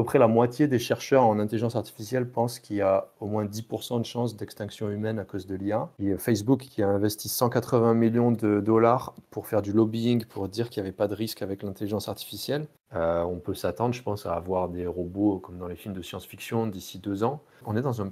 peu près la moitié des chercheurs en intelligence artificielle pensent qu'il y a au moins 10% de chances d'extinction humaine à cause de l'IA. Il y a Facebook qui a investi 180 millions de dollars pour faire du lobbying, pour dire qu'il n'y avait pas de risque avec l'intelligence artificielle. On peut s'attendre, je pense, à avoir des robots comme dans les films de science-fiction d'ici 2 ans. On est dans une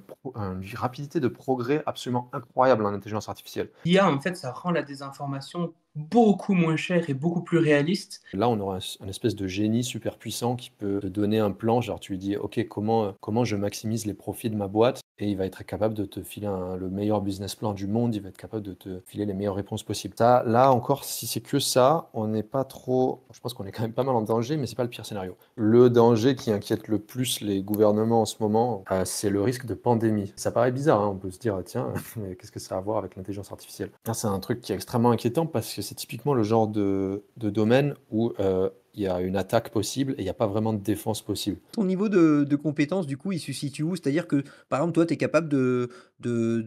rapidité de progrès absolument incroyable en intelligence artificielle. L'IA, en fait, ça rend la désinformation beaucoup moins chère et beaucoup plus réaliste. Là, on aura un espèce de génie super puissant qui peut te donner un plan. Genre, tu lui dis, OK, comment je maximise les profits de ma boîte? Et il va être capable de te filer le meilleur business plan du monde. Il va être capable de te filer les meilleures réponses possibles. Ça, là encore, si c'est que ça, on n'est pas trop. Je pense qu'on est quand même pas mal en danger, mais c'est pas le pire scénario. Le danger qui inquiète le plus les gouvernements en ce moment, c'est le risque de pandémie. Ça paraît bizarre, hein. On peut se dire, tiens, mais qu'est-ce que ça a à voir avec l'intelligence artificielle? Là, c'est un truc qui est extrêmement inquiétant parce que c'est typiquement le genre de domaine où il y a une attaque possible et il n'y a pas vraiment de défense possible. Ton niveau de compétence, du coup, il se situe où? C'est-à-dire que, par exemple, toi, tu es capable de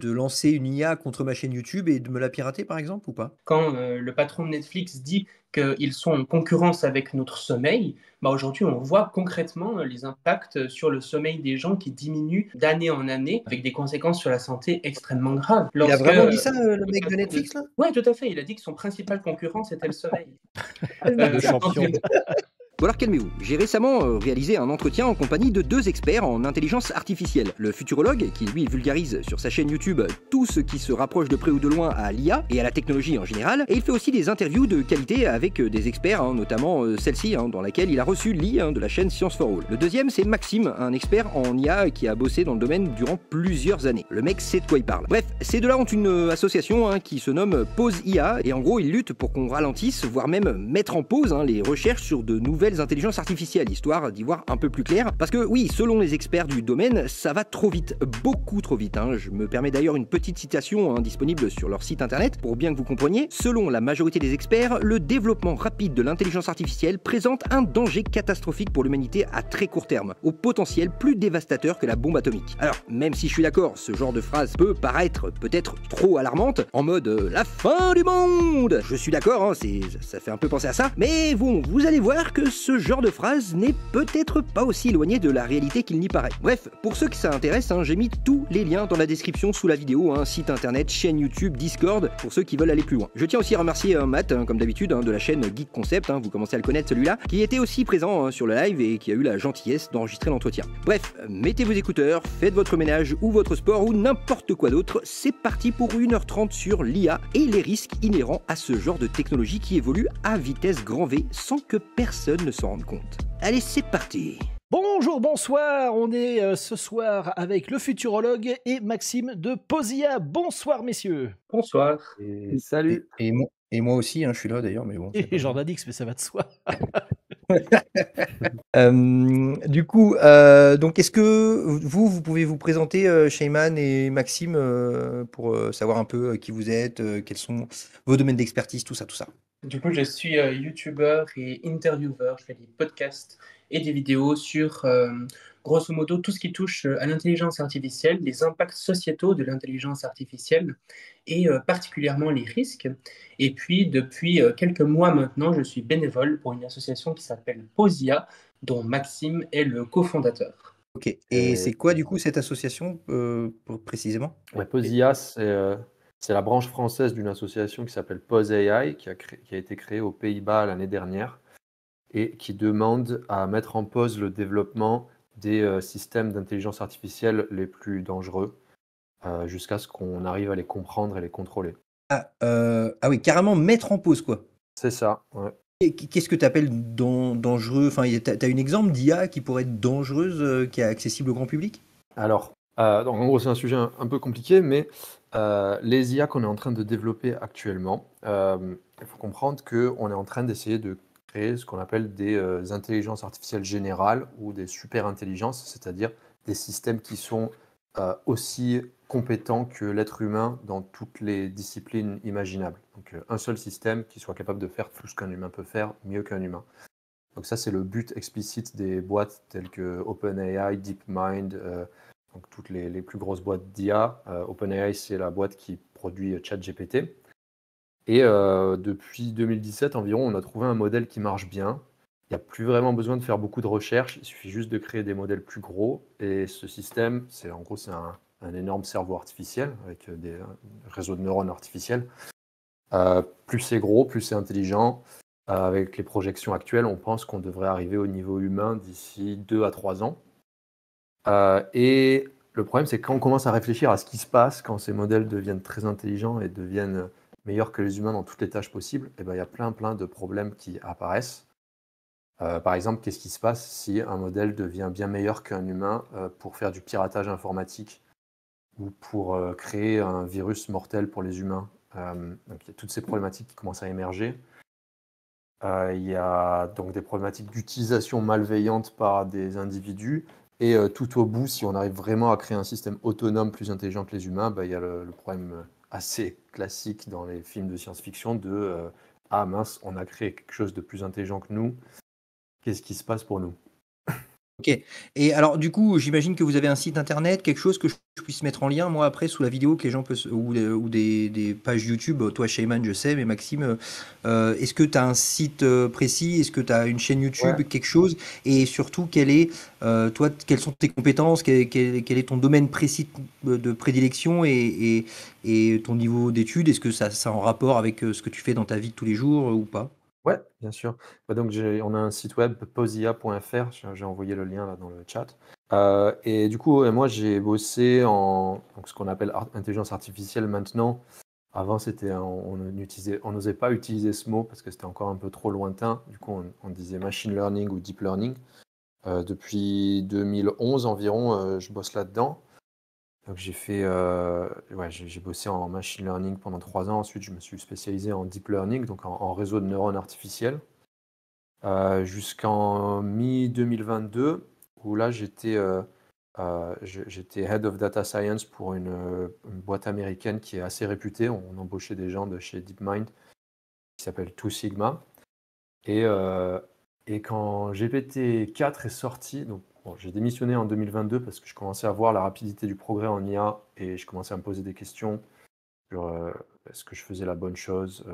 lancer une IA contre ma chaîne YouTube et de me la pirater, par exemple, ou pas? Quand le patron de Netflix dit qu'ils sont en concurrence avec notre sommeil, bah aujourd'hui on voit concrètement les impacts sur le sommeil des gens qui diminuent d'année en année avec des conséquences sur la santé extrêmement graves. Il a vraiment dit ça, le mec de Netflix, là? Ouais, tout à fait. Il a dit que son principal concurrent c'était le sommeil. Le Quand champion. Bon alors calmez-vous, j'ai récemment réalisé un entretien en compagnie de 2 experts en intelligence artificielle. Le futurologue, qui lui vulgarise sur sa chaîne YouTube tout ce qui se rapproche de près ou de loin à l'IA et à la technologie en général, et il fait aussi des interviews de qualité avec des experts, notamment celle-ci, dans laquelle il a reçu Lee de la chaîne Science for All. Le deuxième c'est Maxime, un expert en IA qui a bossé dans le domaine durant plusieurs années. Le mec sait de quoi il parle. Bref, ces deux-là ont une association qui se nomme Pause IA, et en gros ils luttent pour qu'on ralentisse, voire même mettre en pause les recherches sur de nouvelles intelligences artificielles, histoire d'y voir un peu plus clair. Parce que oui, selon les experts du domaine, ça va trop vite, beaucoup trop vite. Je me permets d'ailleurs une petite citation disponible sur leur site internet pour bien que vous compreniez. Selon la majorité des experts, le développement rapide de l'intelligence artificielle présente un danger catastrophique pour l'humanité à très court terme, au potentiel plus dévastateur que la bombe atomique. Alors, même si je suis d'accord, ce genre de phrase peut paraître peut-être trop alarmante, en mode la fin du monde. Je suis d'accord, ça fait un peu penser à ça, mais bon, vous allez voir que ce genre de phrase n'est peut-être pas aussi éloigné de la réalité qu'il n'y paraît. Bref, pour ceux que ça intéresse, j'ai mis tous les liens dans la description sous la vidéo, site internet, chaîne YouTube, Discord, pour ceux qui veulent aller plus loin. Je tiens aussi à remercier Matt, comme d'habitude, de la chaîne Geek Concept, vous commencez à le connaître celui-là, qui était aussi présent sur le live et qui a eu la gentillesse d'enregistrer l'entretien. Bref, mettez vos écouteurs, faites votre ménage ou votre sport ou n'importe quoi d'autre, c'est parti pour 1h30 sur l'IA et les risques inhérents à ce genre de technologie qui évolue à vitesse grand V sans que personne ne s'en rende compte. Allez, c'est parti! Bonjour, bonsoir, on est ce soir avec le futurologue et Maxime de Posia. Bonsoir messieurs. Bonsoir. Et salut. Et moi aussi, je suis là d'ailleurs, mais bon. Et Jordan X, mais ça va de soi. Du coup, donc est-ce que vous pouvez vous présenter, Sheyman et Maxime, pour savoir un peu qui vous êtes, quels sont vos domaines d'expertise, tout ça, tout ça. Du coup, je suis youtubeur et intervieweur. Je fais des podcasts et des vidéos sur, grosso modo, tout ce qui touche à l'intelligence artificielle, les impacts sociétaux de l'intelligence artificielle et particulièrement les risques. Et puis, depuis quelques mois maintenant, je suis bénévole pour une association qui s'appelle Posia, dont Maxime est le cofondateur. Ok. Et c'est quoi du coup cette association, précisément? Ouais, Posia, c'est la branche française d'une association qui s'appelle Pause AI, qui a été créée aux Pays-Bas l'année dernière et qui demande à mettre en pause le développement des systèmes d'intelligence artificielle les plus dangereux jusqu'à ce qu'on arrive à les comprendre et les contrôler. Ah oui, carrément mettre en pause, quoi. C'est ça, ouais. Et qu'est-ce que tu appelles dangereux? Enfin, t'as un exemple d'IA qui pourrait être dangereuse, qui est accessible au grand public? Alors, donc en gros, c'est un sujet un peu compliqué, mais les IA qu'on est en train de développer actuellement, il faut comprendre qu'on est en train d'essayer de créer ce qu'on appelle des intelligences artificielles générales ou des super-intelligences, c'est-à-dire des systèmes qui sont aussi compétents que l'être humain dans toutes les disciplines imaginables. Donc un seul système qui soit capable de faire tout ce qu'un humain peut faire mieux qu'un humain. Donc ça, c'est le but explicite des boîtes telles que OpenAI, DeepMind, donc toutes les plus grosses boîtes d'IA. OpenAI, c'est la boîte qui produit ChatGPT. Et depuis 2017 environ, on a trouvé un modèle qui marche bien il n'y a plus vraiment besoin de faire beaucoup de recherches, il suffit juste de créer des modèles plus gros. Et ce système, c'est un énorme cerveau artificiel avec des réseaux de neurones artificiels. Plus c'est gros, plus c'est intelligent. Avec les projections actuelles, on pense qu'on devrait arriver au niveau humain d'ici 2 à 3 ans. Et le problème, c'est que quand on commence à réfléchir à ce qui se passe quand ces modèles deviennent très intelligents et deviennent meilleurs que les humains dans toutes les tâches possibles, et ben, il y a plein de problèmes qui apparaissent. Par exemple, qu'est-ce qui se passe si un modèle devient bien meilleur qu'un humain pour faire du piratage informatique ou pour créer un virus mortel pour les humains? Donc, il y a toutes ces problématiques qui commencent à émerger. Il y a donc des problématiques d'utilisation malveillante par des individus. Et tout au bout, si on arrive vraiment à créer un système autonome plus intelligent que les humains, il y a le problème assez classique dans les films de science-fiction de ah mince, on a créé quelque chose de plus intelligent que nous. Qu'est-ce qui se passe pour nous? Ok. Et alors, du coup, j'imagine que vous avez un site internet, quelque chose que je puisse mettre en lien, moi, après, sous la vidéo, que les gens peuvent, ou des pages YouTube. Toi, Shayman, je sais, mais Maxime, est-ce que tu as un site précis? Est-ce que tu as une chaîne YouTube, Ouais. quelque chose? Et surtout, toi, quelles sont tes compétences? Quel est ton domaine précis de prédilection et ton niveau d'études? Est-ce que ça a en rapport avec ce que tu fais dans ta vie de tous les jours ou pas? Ouais, bien sûr. Donc on a un site web, posia.fr, j'ai envoyé le lien là dans le chat. Et du coup, moi j'ai bossé en donc, ce qu'on appelle intelligence artificielle maintenant. Avant, on n'osait pas utiliser ce mot parce que c'était encore un peu trop lointain. Du coup, on disait machine learning ou deep learning. Depuis 2011 environ, je bosse là-dedans. Donc j'ai bossé en machine learning pendant 3 ans. Ensuite, je me suis spécialisé en deep learning, donc en réseau de neurones artificiels, jusqu'en mi-2022, où là j'étais Head of Data Science pour une boîte américaine qui est assez réputée. On embauchait des gens de chez DeepMind qui s'appelle Two Sigma. Et quand GPT-4 est sorti, donc bon, j'ai démissionné en 2022 parce que je commençais à voir la rapidité du progrès en IA et je commençais à me poser des questions sur est-ce que je faisais la bonne chose.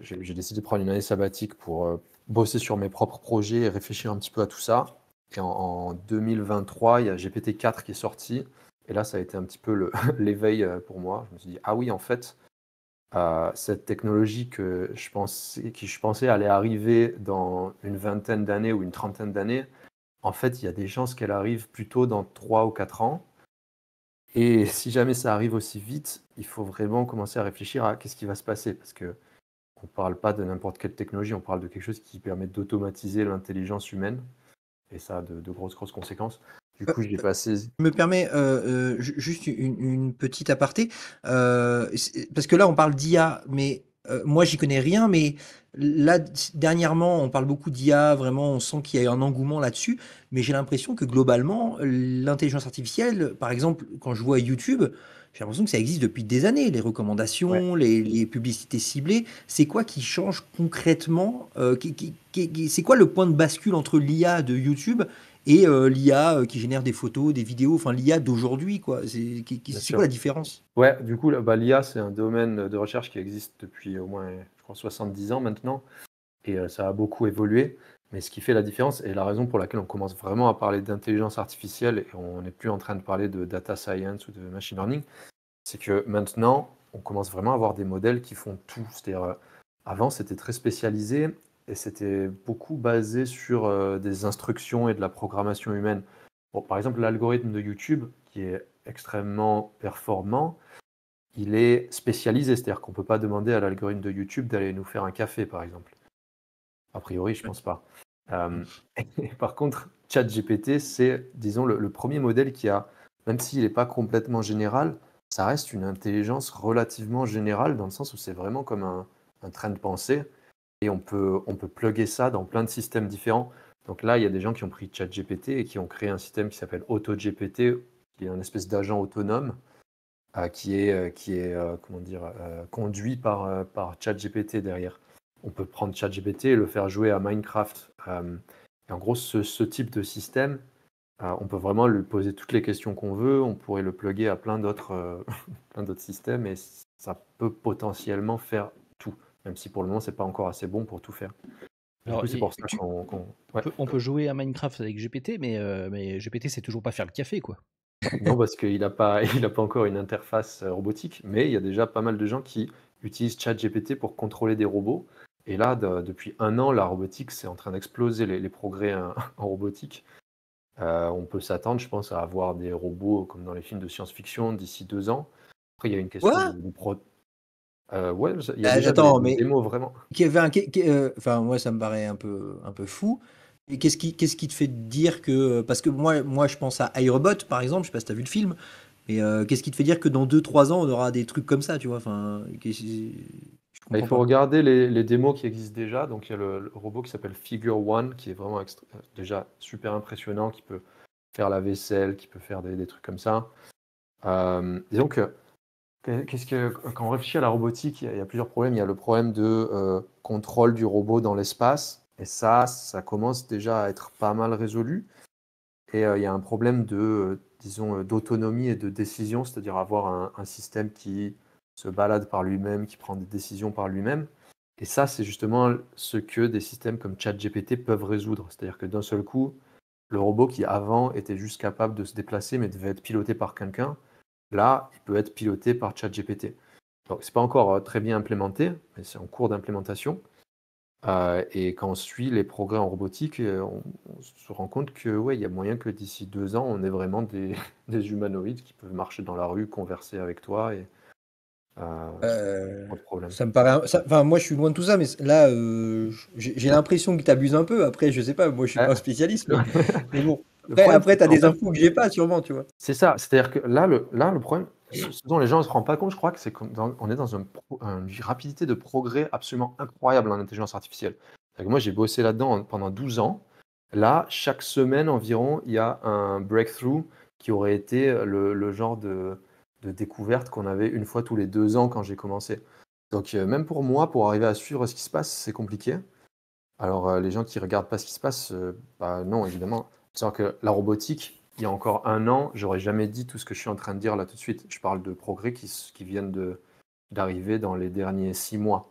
J'ai décidé de prendre une année sabbatique pour bosser sur mes propres projets et réfléchir un petit peu à tout ça. Et en 2023, il y a GPT-4 qui est sorti. Et là, ça a été un petit peu l'éveil pour moi. Je me suis dit, ah oui, en fait, cette technologie que je pensais allait arriver dans une vingtaine d'années ou une trentaine d'années, en fait, il y a des chances qu'elle arrive plutôt dans 3 ou 4 ans. Et si jamais ça arrive aussi vite, il faut vraiment commencer à réfléchir à qu'est-ce qui va se passer. Parce qu'on ne parle pas de n'importe quelle technologie, on parle de quelque chose qui permet d'automatiser l'intelligence humaine. Et ça a de grosses conséquences. Du coup, j'ai passé... Je me permets juste une petite aparté, parce que là on parle d'IA, mais moi j'y connais rien, mais là dernièrement on parle beaucoup d'IA, vraiment on sent qu'il y a un engouement là-dessus, mais j'ai l'impression que globalement l'intelligence artificielle, par exemple quand je vois YouTube, j'ai l'impression que ça existe depuis des années, les Ouais. recommandations, les publicités ciblées, c'est quoi qui change concrètement, c'est quoi le point de bascule entre l'IA de YouTube et l'IA qui génère des photos, des vidéos, enfin l'IA d'aujourd'hui, quoi. C'est Bien quoi la sûr. différence? Ouais, du coup, l'IA, c'est un domaine de recherche qui existe depuis au moins, je crois, 70 ans maintenant, et ça a beaucoup évolué. Mais ce qui fait la différence, et la raison pour laquelle on commence vraiment à parler d'intelligence artificielle, et on n'est plus en train de parler de data science ou de machine learning, c'est que maintenant, on commence vraiment à avoir des modèles qui font tout. C'est-à-dire, avant, c'était très spécialisé, et c'était beaucoup basé sur des instructions et de la programmation humaine. Bon, par exemple, l'algorithme de YouTube, qui est extrêmement performant, il est spécialisé, c'est-à-dire qu'on ne peut pas demander à l'algorithme de YouTube d'aller nous faire un café, par exemple. A priori, je ne pense pas. Et par contre, ChatGPT, c'est, disons, le premier modèle qui a, même s'il n'est pas complètement général, ça reste une intelligence relativement générale, dans le sens où c'est vraiment comme un train de pensée, et on peut plugger ça dans plein de systèmes différents. Donc là, il y a des gens qui ont pris ChatGPT et qui ont créé un système qui s'appelle AutoGPT, qui est un espèce d'agent autonome qui est comment dire, conduit par ChatGPT derrière. On peut prendre ChatGPT et le faire jouer à Minecraft. Et en gros, ce type de système, on peut vraiment lui poser toutes les questions qu'on veut. On pourrait le plugger à plein d'autres systèmes et ça peut potentiellement faire tout, même si pour le moment, c'est pas encore assez bon pour tout faire. Du Alors, coup, c'est et pour ça tu, ouais. on peut jouer à Minecraft avec GPT, mais GPT, c'est toujours pas faire le café, quoi. Non, parce qu'il n'a pas, il a pas encore une interface robotique, mais il y a déjà pas mal de gens qui utilisent ChatGPT pour contrôler des robots. Et là, depuis un an, la robotique, c'est en train d'exploser les progrès en robotique. On peut s'attendre, je pense, à avoir des robots comme dans les films de science-fiction d'ici 2 ans. Après, il y a une question Quoi? de ouais, il y a déjà Attends, des mais démos vraiment. enfin, moi, ça me paraît un peu fou. Et qu'est-ce qui te fait dire que, parce que moi, je pense à iRobot, par exemple, je sais pas si t'as vu le film, mais qu'est-ce qui te fait dire que dans 2 3 ans, on aura des trucs comme ça, tu vois? Enfin, je Il comprends faut pas. regarder les démos qui existent déjà. Donc, il y a le robot qui s'appelle Figure One, qui est vraiment déjà super impressionnant, qui peut faire la vaisselle, qui peut faire des trucs comme ça. Disons que, quand on réfléchit à la robotique, il y a plusieurs problèmes. Il y a le problème de contrôle du robot dans l'espace. Et ça commence déjà à être pas mal résolu. Et il y a un problème disons, d'autonomie et de décision, c'est-à-dire avoir un système qui se balade par lui-même, qui prend des décisions par lui-même. Et ça, c'est justement ce que des systèmes comme ChatGPT peuvent résoudre. C'est-à-dire que d'un seul coup, le robot qui avant était juste capable de se déplacer mais devait être piloté par quelqu'un, là, il peut être piloté par ChatGPT. Donc, c'est pas encore très bien implémenté, mais c'est en cours d'implémentation. Et quand on suit les progrès en robotique, on se rend compte que ouais, il y a moyen que d'ici 2 ans, on ait vraiment des humanoïdes qui peuvent marcher dans la rue, converser avec toi et pas de problème. Ça me paraît, enfin, moi, je suis loin de tout ça, mais là, j'ai l'impression que tu abuses un peu. Après, je sais pas, moi, je suis pas un Ah, spécialiste, le mais bon. le problème, Après, c'est tu as qu'en des fait, infos que j'ai pas, sûrement, tu vois. c'est ça. C'est-à-dire que là, le problème, ce dont les gens ne se rendent pas compte, je crois que c'est qu'on est dans une rapidité de progrès absolument incroyable en intelligence artificielle. C'est-à-dire que moi, j'ai bossé là-dedans pendant 12 ans. Là, chaque semaine environ, il y a un breakthrough qui aurait été le genre de découverte qu'on avait une fois tous les 2 ans quand j'ai commencé. Donc, même pour moi, pour arriver à suivre ce qui se passe, c'est compliqué. Alors, les gens qui regardent pas ce qui se passe, bah non, évidemment. C'est-à-dire que la robotique, il y a encore un an, j'aurais jamais dit tout ce que je suis en train de dire là tout de suite. Je parle de progrès qui viennent d'arriver dans les derniers 6 mois.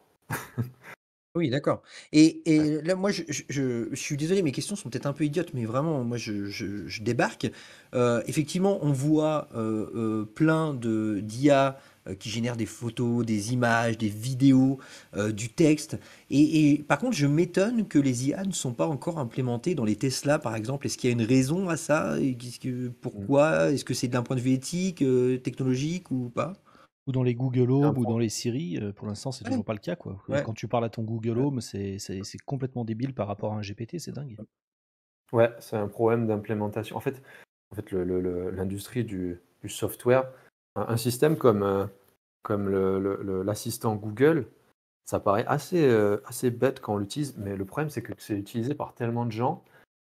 Oui, d'accord. Et là, moi, je suis désolé, mes questions sont peut-être un peu idiotes, mais vraiment, moi, je débarque. Effectivement, on voit plein d'IA qui génèrent des photos, des images, des vidéos, du texte. Et par contre, je m'étonne que les IA ne sont pas encore implémentées dans les Tesla, par exemple. Est-ce qu'il y a une raison à ça? Et Mm. pourquoi? Est-ce que c'est d'un point de vue éthique, technologique ou pas? Ou dans les Google C'est un Home ou dans pro- les Siri, pour l'instant, c'est Ouais, toujours pas le cas, quoi. ouais, Quand tu parles à ton Google ouais. Home, c'est complètement débile par rapport à un GPT, c'est dingue. Ouais, c'est un problème d'implémentation. En fait, l'industrie du software, un système comme l'assistant Google, ça paraît assez bête quand on l'utilise, mais le problème, c'est que c'est utilisé par tellement de gens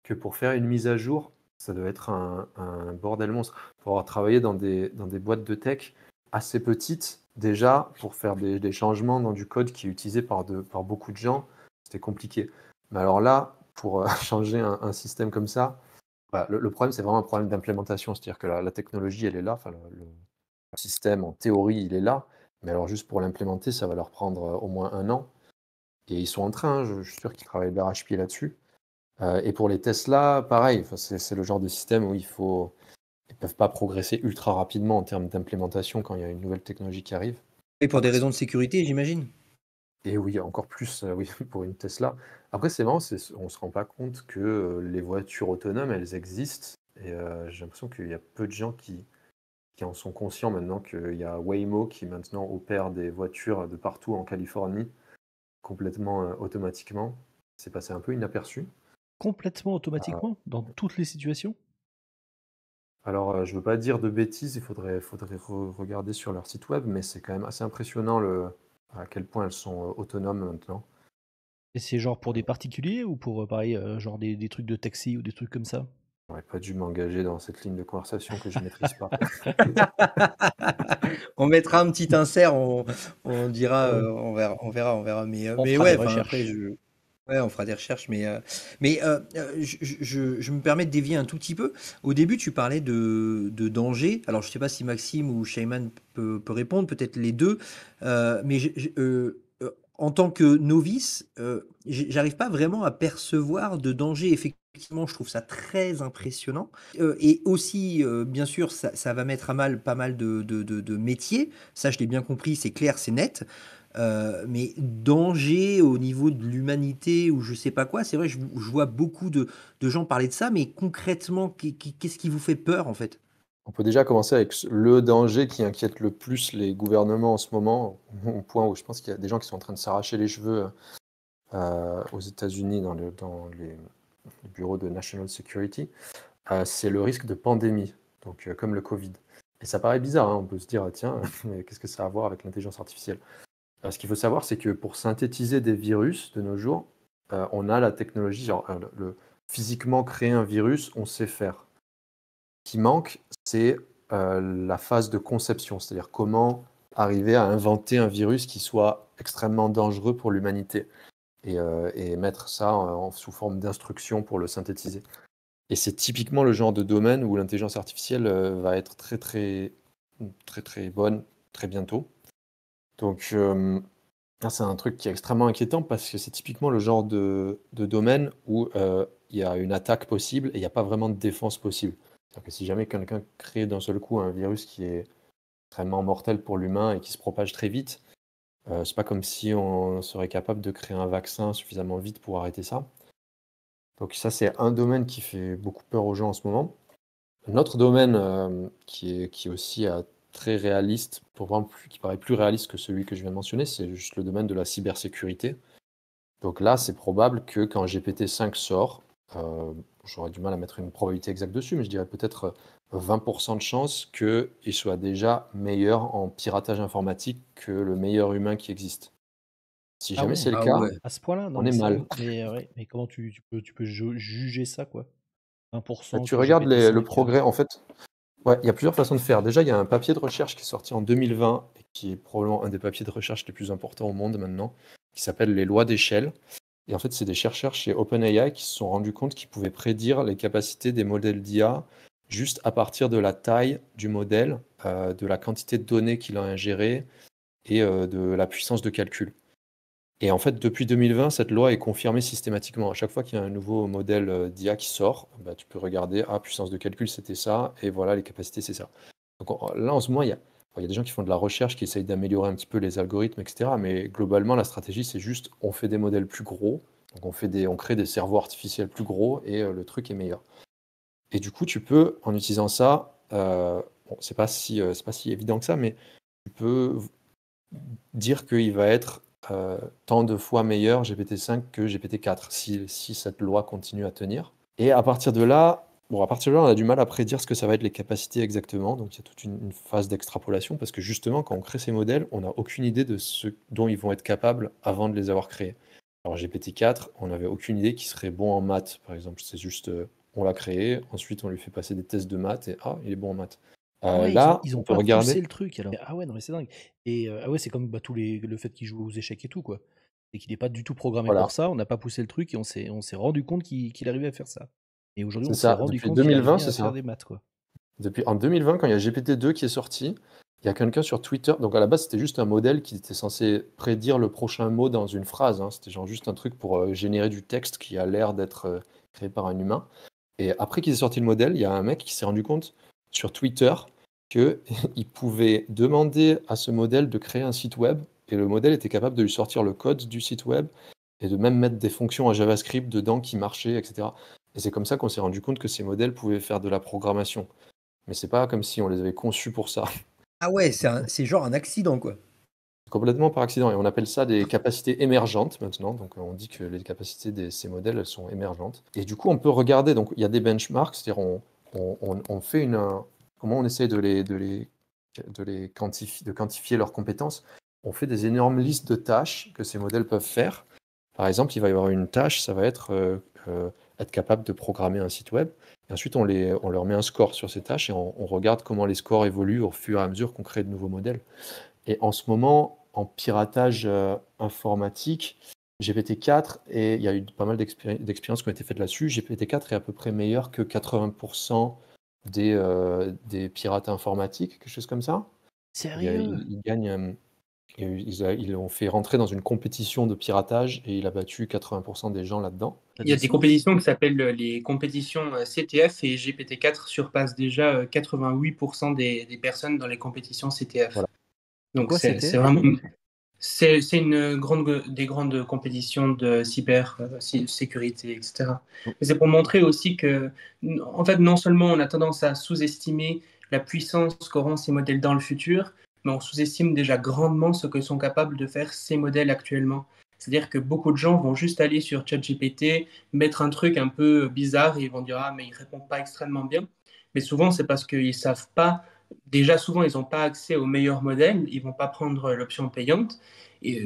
que pour faire une mise à jour, ça doit être un bordel monstre. Pour avoir travaillé dans des boîtes de tech assez petites, déjà, pour faire des changements dans du code qui est utilisé par beaucoup de gens, c'était compliqué. Mais alors là, pour changer un système comme ça, bah, le problème, c'est vraiment un problème d'implémentation. C'est-à-dire que la technologie, elle est là, enfin, le système, en théorie, il est là, mais alors juste pour l'implémenter, ça va leur prendre au moins un an. Et ils sont en train, je suis sûr qu'ils travaillent d'arrache-pied là-dessus. Et pour les Tesla, pareil, enfin, c'est le genre de système où ils peuvent pas progresser ultra rapidement en termes d'implémentation quand il y a une nouvelle technologie qui arrive. Et pour des Après, raisons de sécurité, j'imagine. et oui, encore plus oui, pour une Tesla. Après, c'est marrant, on ne se rend pas compte que les voitures autonomes, elles existent. Et j'ai l'impression qu'il y a peu de gens qui en sont conscients maintenant qu'il y a Waymo qui maintenant opère des voitures de partout en Californie, complètement automatiquement. C'est passé un peu inaperçu. Complètement Euh, automatiquement, dans toutes les situations. alors, je ne veux pas dire de bêtises, il faudrait regarder sur leur site web, mais c'est quand même assez impressionnant à quel point elles sont autonomes maintenant. Et c'est genre pour des particuliers ou pour, pareil, genre des trucs de taxi ou des trucs comme ça? J'aurais pas dû m'engager dans cette ligne de conversation que je maîtrise pas. On mettra un petit insert, on dira, Ouais. on verra. On Mais fera des ouais, enfin après, recherches. ouais, on fera des recherches, je me permets de dévier un tout petit peu. Au début, tu parlais de danger. Alors, je sais pas si Maxime ou Shayman peut répondre, peut-être les deux. Mais en tant que novice, j'arrive pas vraiment à percevoir de danger. Effectivement, je trouve ça très impressionnant. Et aussi, bien sûr, ça va mettre à mal pas mal de métiers. Ça, je l'ai bien compris, c'est clair, c'est net. Mais danger au niveau de l'humanité ou je sais pas quoi, c'est vrai, je vois beaucoup de gens parler de ça, mais concrètement, qu'est-ce qui vous fait peur en fait? On peut déjà commencer avec le danger qui inquiète le plus les gouvernements en ce moment, au point où je pense qu'il y a des gens qui sont en train de s'arracher les cheveux aux États-Unis dans les bureaux de National Security, c'est le risque de pandémie, donc comme le Covid. Et ça paraît bizarre, hein, on peut se dire, tiens, mais qu'est-ce que ça a à voir avec l'intelligence artificielle? Ce qu'il faut savoir, c'est que pour synthétiser des virus de nos jours, on a la technologie, genre physiquement créer un virus, on sait faire. Ce qui manque, c'est la phase de conception, c'est-à-dire comment arriver à inventer un virus qui soit extrêmement dangereux pour l'humanité et mettre ça sous forme d'instruction pour le synthétiser. Et c'est typiquement le genre de domaine où l'intelligence artificielle va être très très très très bonne très bientôt. Donc c'est un truc qui est extrêmement inquiétant parce que c'est typiquement le genre de domaine où il y a une attaque possible et il n'y a pas vraiment de défense possible. C'est-à-dire que si jamais quelqu'un crée d'un seul coup un virus qui est extrêmement mortel pour l'humain et qui se propage très vite, c'est pas comme si on serait capable de créer un vaccin suffisamment vite pour arrêter ça. Donc ça, c'est un domaine qui fait beaucoup peur aux gens en ce moment. Un autre domaine qui est aussi très réaliste, pour moi, qui paraît plus réaliste que celui que je viens de mentionner, c'est juste le domaine de la cybersécurité. Donc là, c'est probable que quand GPT-5 sort, j'aurais du mal à mettre une probabilité exacte dessus, mais je dirais peut-être 20% de chance qu'il soit déjà meilleur en piratage informatique que le meilleur humain qui existe. Si Ah jamais ouais, c'est le Ah cas, ouais. à ce point-là, non on mais est mal. sérieux. Mais ouais, mais comment tu peux juger ça quoi? Bah, 1% tu que regardes le GPT-5. progrès, en fait. Ouais, il y a plusieurs façons de faire. Déjà, il y a un papier de recherche qui est sorti en 2020 et qui est probablement un des papiers de recherche les plus importants au monde maintenant, qui s'appelle les lois d'échelle. Et en fait, c'est des chercheurs chez OpenAI qui se sont rendus compte qu'ils pouvaient prédire les capacités des modèles d'IA juste à partir de la taille du modèle, de la quantité de données qu'il a ingérées et de la puissance de calcul. Et en fait, depuis 2020, cette loi est confirmée systématiquement. À chaque fois qu'il y a un nouveau modèle d'IA qui sort, bah, tu peux regarder, puissance de calcul, c'était ça, et voilà, les capacités, c'est ça. Donc là, en ce moment, il y a des gens qui font de la recherche, qui essayent d'améliorer un petit peu les algorithmes, etc. Mais globalement, la stratégie, c'est juste, on fait des modèles plus gros, donc on crée des cerveaux artificiels plus gros, et le truc est meilleur. Et du coup, tu peux, en utilisant ça, bon, c'est pas si évident que ça, mais tu peux dire qu'il va être tant de fois meilleur GPT-5 que GPT-4 si cette loi continue à tenir. Et à partir de là, on a du mal à prédire ce que ça va être les capacités exactement. Donc il y a toute une phase d'extrapolation parce que justement, quand on crée ces modèles, on n'a aucune idée de ce dont ils vont être capables avant de les avoir créés. Alors GPT-4, on n'avait aucune idée qu'il serait bon en maths, par exemple. C'est juste, on l'a créé, ensuite on lui fait passer des tests de maths et il est bon en maths. Ah ouais, Là, ils on ont peut pas poussé regarder. le truc alors. Ah ouais, non mais c'est dingue. Et ah ouais, c'est comme le fait qu'il joue aux échecs et tout quoi. Et qu'il n'est pas du tout programmé Voilà, pour ça, on n'a pas poussé le truc et on s'est rendu compte qu'il arrivait à faire ça. Et aujourd'hui, c'est on s'est ça. rendu Depuis compte qu'il 2020, arrivait c'est à faire ça. des maths quoi. En 2020, quand il y a GPT-2 qui est sorti, il y a quelqu'un sur Twitter. Donc à la base, c'était juste un modèle qui était censé prédire le prochain mot dans une phrase, hein. C'était genre juste un truc pour générer du texte qui a l'air d'être créé par un humain. Et après qu'il ait sorti le modèle, il y a un mec qui s'est rendu compte sur Twitter qu'il pouvait demander à ce modèle de créer un site web et le modèle était capable de lui sortir le code du site web et de même mettre des fonctions à JavaScript dedans qui marchaient, etc. Et c'est comme ça qu'on s'est rendu compte que ces modèles pouvaient faire de la programmation. Mais c'est pas comme si on les avait conçus pour ça. Ah ouais, c'est genre un accident, quoi. Complètement par accident. Et on appelle ça des capacités émergentes maintenant. Donc on dit que les capacités de ces modèles, elles sont émergentes. Et du coup, on peut regarder. Donc il y a des benchmarks, c'est-à-dire on fait comment on essaie de quantifier leurs compétences. On fait des énormes listes de tâches que ces modèles peuvent faire. Par exemple, il va y avoir une tâche, ça va être être capable de programmer un site web. Et ensuite, on leur met un score sur ces tâches et on regarde comment les scores évoluent au fur et à mesure qu'on crée de nouveaux modèles. Et en ce moment, en piratage informatique, GPT-4, et il y a eu pas mal d'expériences qui ont été faites là-dessus, GPT-4 est à peu près meilleur que 80% des pirates informatiques, quelque chose comme ça. Sérieux? Il gagne. Ils l'ont fait rentrer dans une compétition de piratage et il a battu 80% des gens là-dedans. Il y a des compétitions qui s'appellent les compétitions CTF et GPT-4 surpassent déjà 88% des personnes dans les compétitions CTF. Voilà. Donc Quoi, c'est CTF? vraiment c'est une des grandes compétitions de cybersécurité, etc. Oh. Mais c'est pour montrer aussi que, en fait, non seulement on a tendance à sous-estimer la puissance qu'auront ces modèles dans le futur, mais on sous-estime déjà grandement ce que sont capables de faire ces modèles actuellement. C'est-à-dire que beaucoup de gens vont juste aller sur ChatGPT, mettre un truc un peu bizarre et ils vont dire ah mais il répond pas extrêmement bien. Mais souvent c'est parce qu'ils savent pas. Déjà souvent ils n'ont pas accès aux meilleurs modèles, ils vont pas prendre l'option payante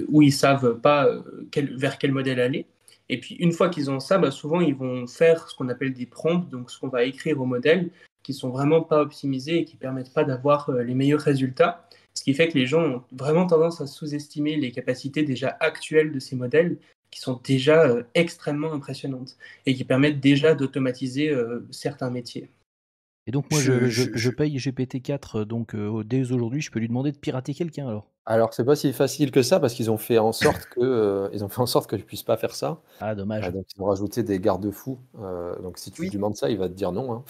où ils savent pas vers quel modèle aller. Et puis une fois qu'ils ont ça, bah, souvent ils vont faire ce qu'on appelle des prompts, donc ce qu'on va écrire au modèle, qui sont vraiment pas optimisés et qui permettent pas d'avoir les meilleurs résultats. Ce qui fait que les gens ont vraiment tendance à sous-estimer les capacités déjà actuelles de ces modèles, qui sont déjà extrêmement impressionnantes et qui permettent déjà d'automatiser certains métiers. Et donc moi Je, je je- paye GPT-4 donc dès aujourd'hui je peux lui demander de pirater quelqu'un alors. Alors, c'est pas si facile que ça parce qu'ils ont fait en sorte que je puisse pas faire ça. Ah dommage. Donc, ils ont rajouté des garde-fous. Donc, si tu lui Oui. demandes ça, il va te dire non, hein.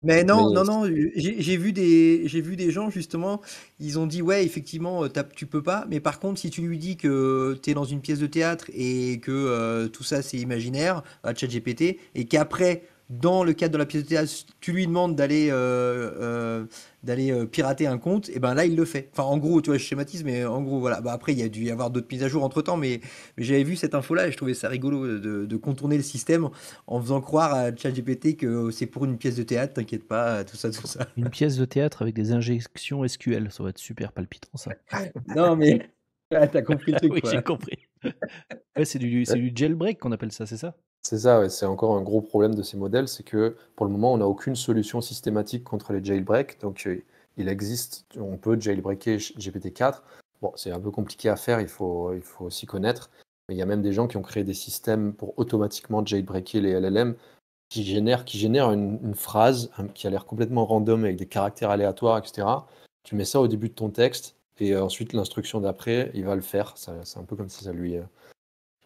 Mais Mais non, non, non, j'ai vu des gens justement, ils ont dit ouais, effectivement, tu peux pas, mais par contre, si tu lui dis que tu es dans une pièce de théâtre et que tout ça c'est imaginaire, à ChatGPT, et qu'après, dans le cadre de la pièce de théâtre, tu lui demandes d'aller pirater un compte, et ben là il le fait. Enfin, en gros, tu vois, je schématise, mais en gros, voilà. Bah, après, il y a dû y avoir d'autres mises à jour entre temps, mais j'avais vu cette info-là et je trouvais ça rigolo de contourner le système en faisant croire à ChatGPT que c'est pour une pièce de théâtre, t'inquiète pas, tout ça, tout ça. Une pièce de théâtre avec des injections SQL, ça va être super palpitant ça. Non, mais t'as compris le truc, Oui, quoi. j'ai compris. Ouais, c'est du jailbreak qu'on appelle ça, c'est ça? C'est ça, ouais, c'est encore un gros problème de ces modèles, c'est que pour le moment, on n'a aucune solution systématique contre les jailbreaks. Donc, il existe, on peut jailbreaker GPT-4. Bon, c'est un peu compliqué à faire, il faut s'y connaître. Mais il y a même des gens qui ont créé des systèmes pour automatiquement jailbreaker les LLM qui génèrent une phrase qui a l'air complètement random avec des caractères aléatoires, etc. Tu mets ça au début de ton texte et ensuite l'instruction d'après, il va le faire. C'est un peu comme si ça lui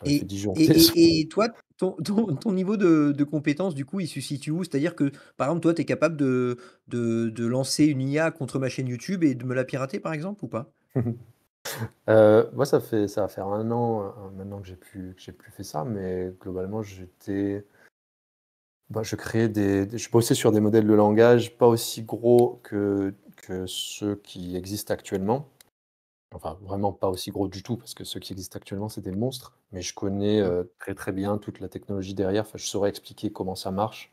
fait Et, disjoncter. et toi, ton niveau de compétence, du coup, il se situe où? C'est-à-dire que, par exemple, toi, tu es capable de lancer une IA contre ma chaîne YouTube et de me la pirater, par exemple, ou pas? Moi, ça va faire un an maintenant que j'ai plus fait ça, mais globalement, je créais je bossais sur des modèles de langage pas aussi gros que ceux qui existent actuellement. Enfin, vraiment pas aussi gros du tout, parce que ceux qui existent actuellement, c'est des monstres. Mais je connais très très bien toute la technologie derrière. Enfin, je saurais expliquer comment ça marche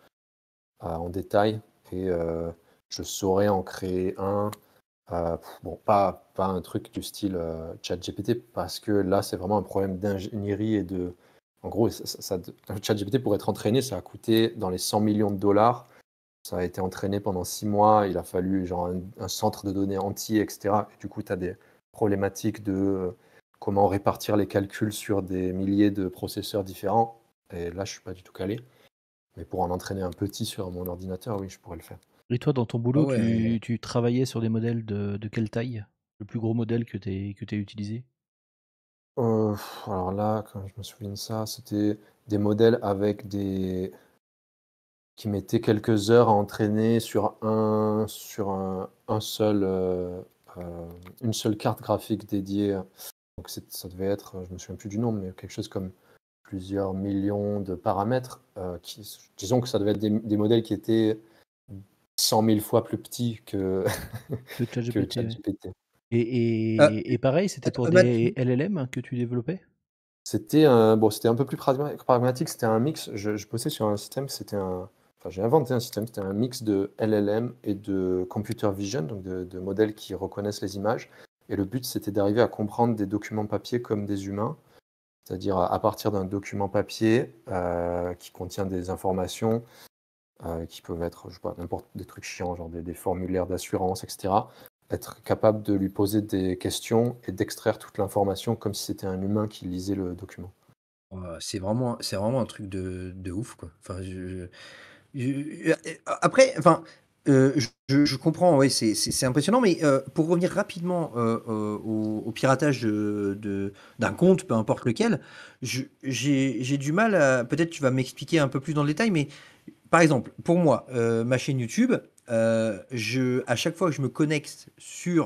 en détail et je saurais en créer un. Bon, pas un truc du style ChatGPT, parce que là, c'est vraiment un problème d'ingénierie et de. En gros, ChatGPT, pour être entraîné, ça a coûté dans les 100 millions de dollars. Ça a été entraîné pendant 6 mois. Il a fallu genre un centre de données entier, etc. Et du coup, tu as des problématiques de comment répartir les calculs sur des milliers de processeurs différents. Et là, je suis pas du tout calé. Mais pour en entraîner un petit sur mon ordinateur, oui, je pourrais le faire. Et toi, dans ton Ah boulot, ouais. tu travaillais sur des modèles de quelle taille? Le plus gros modèle que tu utilisé? Alors là, quand je me souviens de ça, c'était des modèles qui mettaient quelques heures à entraîner une seule carte graphique dédiée. Donc ça devait être, je me souviens plus du nombre, mais quelque chose comme plusieurs millions de paramètres. Disons que ça devait être des modèles qui étaient 100 000 fois plus petits que, Que que ChatGPT, ouais. ChatGPT. Euh, Et pareil, c'était pour Matt, des LLM que tu développais? C'était un peu plus pragmatique, c'était un mix. Je bossais sur un système, enfin, j'ai inventé un système, c'était un mix de LLM et de computer vision, donc de modèles qui reconnaissent les images. Et le but, c'était d'arriver à comprendre des documents papier comme des humains, c'est-à-dire à partir d'un document papier qui contient des informations qui peuvent être, je sais pas, n'importe des trucs chiants, genre des formulaires d'assurance, etc. Être capable de lui poser des questions et d'extraire toute l'information comme si c'était un humain qui lisait le document. c'est vraiment un truc de ouf, quoi. Enfin, après, enfin, Je comprends, ouais, c'est impressionnant, mais pour revenir rapidement au piratage d'un compte, peu importe lequel, j'ai du mal à. Peut-être tu vas m'expliquer un peu plus dans le détail, mais par exemple, pour moi, ma chaîne YouTube, à chaque fois que je me connecte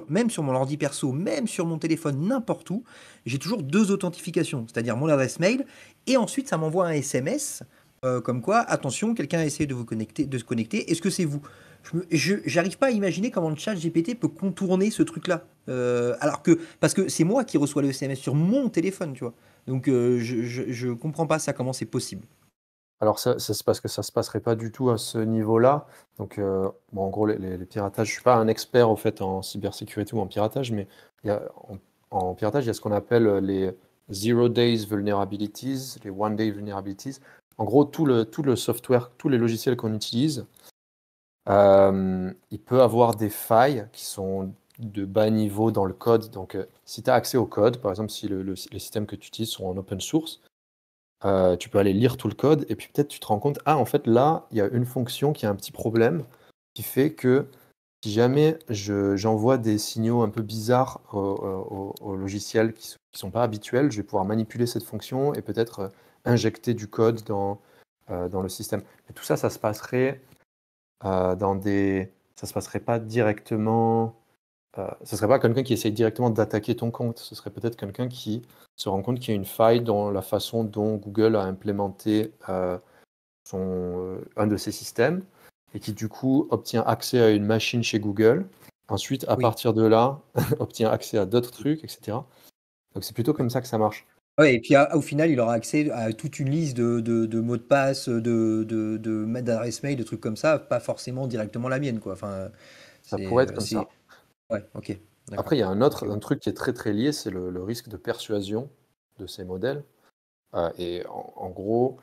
même sur mon ordi perso, même sur mon téléphone, n'importe où, j'ai toujours deux authentifications, c'est-à-dire mon adresse mail, et ensuite ça m'envoie un SMS comme quoi, attention, quelqu'un a essayé de se connecter, est-ce que c'est vous? J'arrive pas à imaginer comment le chat GPT peut contourner ce truc-là. Parce que c'est moi qui reçois le SMS sur mon téléphone, tu vois. Donc je comprends pas ça, comment c'est possible. Alors ça c'est parce que ça se passerait pas du tout à ce niveau-là. Donc bon, en gros les piratages, je suis pas un expert au fait en cybersécurité ou en piratage, mais en piratage il y a ce qu'on appelle les zero days vulnerabilities, les one day vulnerabilities. En gros tout le software, tous les logiciels qu'on utilise, il peut avoir des failles qui sont de bas niveau dans le code. Donc si tu as accès au code, par exemple si les systèmes que tu utilises sont en open source, tu peux aller lire tout le code et puis peut-être tu te rends compte, en fait là, il y a une fonction qui a un petit problème qui fait que si jamais j'envoie des signaux un peu bizarres au logiciel qui sont pas habituels, je vais pouvoir manipuler cette fonction et peut-être injecter du code dans le système. Et tout ça, ça se passerait ça se passerait pas directement. Ce serait pas quelqu'un qui essaye directement d'attaquer ton compte. Ce serait peut-être quelqu'un qui se rend compte qu'il y a une faille dans la façon dont Google a implémenté un de ses systèmes et qui du coup obtient accès à une machine chez Google. Ensuite, à Oui. partir de là, obtient accès à d'autres trucs, etc. Donc c'est plutôt comme ça que ça marche. Ouais, et puis au final, il aura accès à toute une liste de mots de passe, d'adresses mail, de trucs comme ça, pas forcément directement la mienne, quoi. Enfin, Ça pourrait être c'est, comme ça. ouais, ok, d'accord. Après, il y a Ok. un truc qui est très très lié, c'est le risque de persuasion de ces modèles. Et en gros,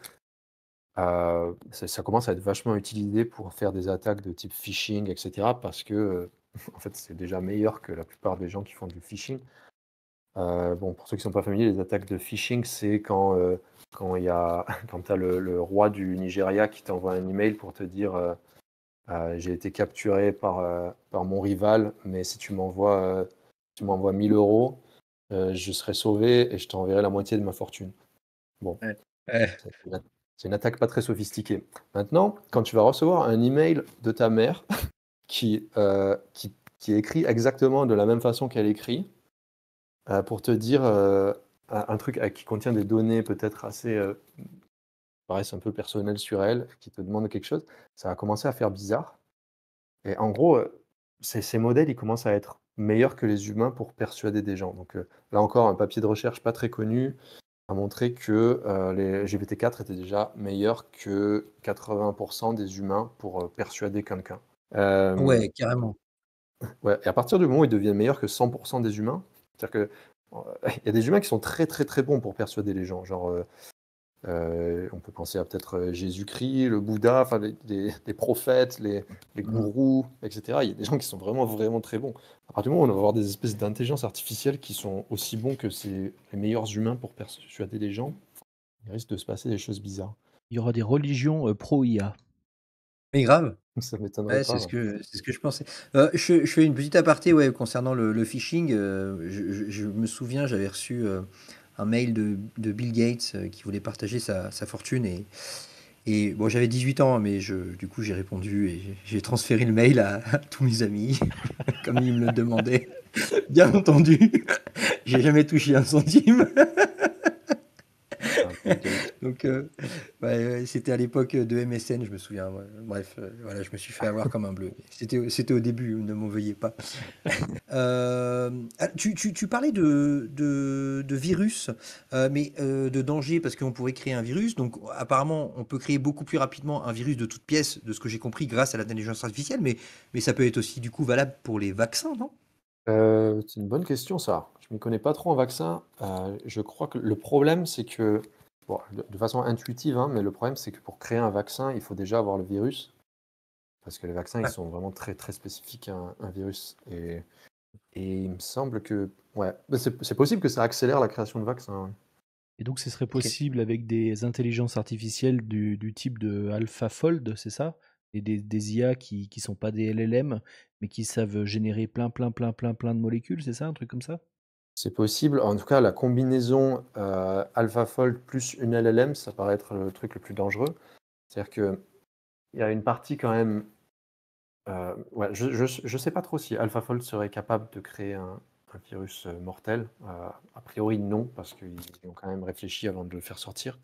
ça commence à être vachement utilisé pour faire des attaques de type phishing, etc. Parce que, en fait, c'est déjà meilleur que la plupart des gens qui font du phishing. Bon, pour ceux qui ne sont pas familiers, les attaques de phishing, c'est quand quand tu as le roi du Nigeria qui t'envoie un email pour te dire j'ai été capturé par mon rival, mais si tu m'envoies 1000 euros, je serai sauvé et je t'enverrai la moitié de ma fortune. Bon. Ouais. C'est une attaque pas très sophistiquée. Maintenant, quand tu vas recevoir un email de ta mère qui écrit exactement de la même façon qu'elle écrit, pour te dire un truc qui contient des données peut-être assez paraissent un peu personnelles sur elle, qui te demande quelque chose, ça va commencer à faire bizarre. Et en gros, ces modèles, ils commencent à être meilleurs que les humains pour persuader des gens. Donc là encore, un papier de recherche pas très connu a montré que les GPT-4 étaient déjà meilleurs que 80% des humains pour persuader quelqu'un. Ouais, carrément. Ouais, et à partir du moment où ils deviennent meilleurs que 100% des humains, c'est-à-dire que il y a des humains qui sont très très très bons pour persuader les gens. Genre, on peut penser à peut-être Jésus-Christ, le Bouddha, enfin les prophètes, les gourous, etc. Il y a des gens qui sont vraiment vraiment très bons. À partir du moment où on va avoir des espèces d'intelligence artificielle qui sont aussi bons que les meilleurs humains pour persuader les gens, il risque de se passer des choses bizarres. Il y aura des religions pro-IA. Mais grave. Ça m'étonnerait Ouais, pas. c'est ce que je pensais. Je fais une petite aparté, ouais, concernant le phishing. Je me souviens, j'avais reçu un mail de Bill Gates qui voulait partager sa fortune et bon, j'avais 18 ans, mais du coup, j'ai répondu et j'ai transféré le mail à tous mes amis, comme ils me le demandaient. Bien entendu, j'ai jamais touché un centime. Donc, ouais, c'était à l'époque de MSN, je me souviens. Ouais. Bref, voilà, je me suis fait avoir comme un bleu. C'était au début, ne m'en veuillez pas. Tu parlais de virus, mais de danger parce qu'on pourrait créer un virus. Donc, apparemment, on peut créer beaucoup plus rapidement un virus de toute pièce, de ce que j'ai compris, grâce à l'intelligence artificielle. Mais ça peut être aussi, du coup, valable pour les vaccins, non? C'est une bonne question, ça. Je ne m'y connais pas trop en vaccin. Je crois que le problème, c'est que, bon, de façon intuitive, hein, mais le problème, c'est que pour créer un vaccin, il faut déjà avoir le virus. Parce que les vaccins, ils sont vraiment très, très spécifiques à un virus. Et il me semble que, ouais, c'est possible que ça accélère la création de vaccins. Et donc, ce serait possible avec des intelligences artificielles du type de AlphaFold, c'est ça? des IA qui sont pas des LLM, mais qui savent générer plein de molécules, c'est ça, un truc comme ça? C'est possible. En tout cas, la combinaison AlphaFold plus une LLM, ça paraît être le truc le plus dangereux. C'est-à-dire qu'il y a une partie quand même. Ouais, je sais pas trop si AlphaFold serait capable de créer un virus mortel. A priori, non, parce qu'ils ont quand même réfléchi avant de le faire sortir.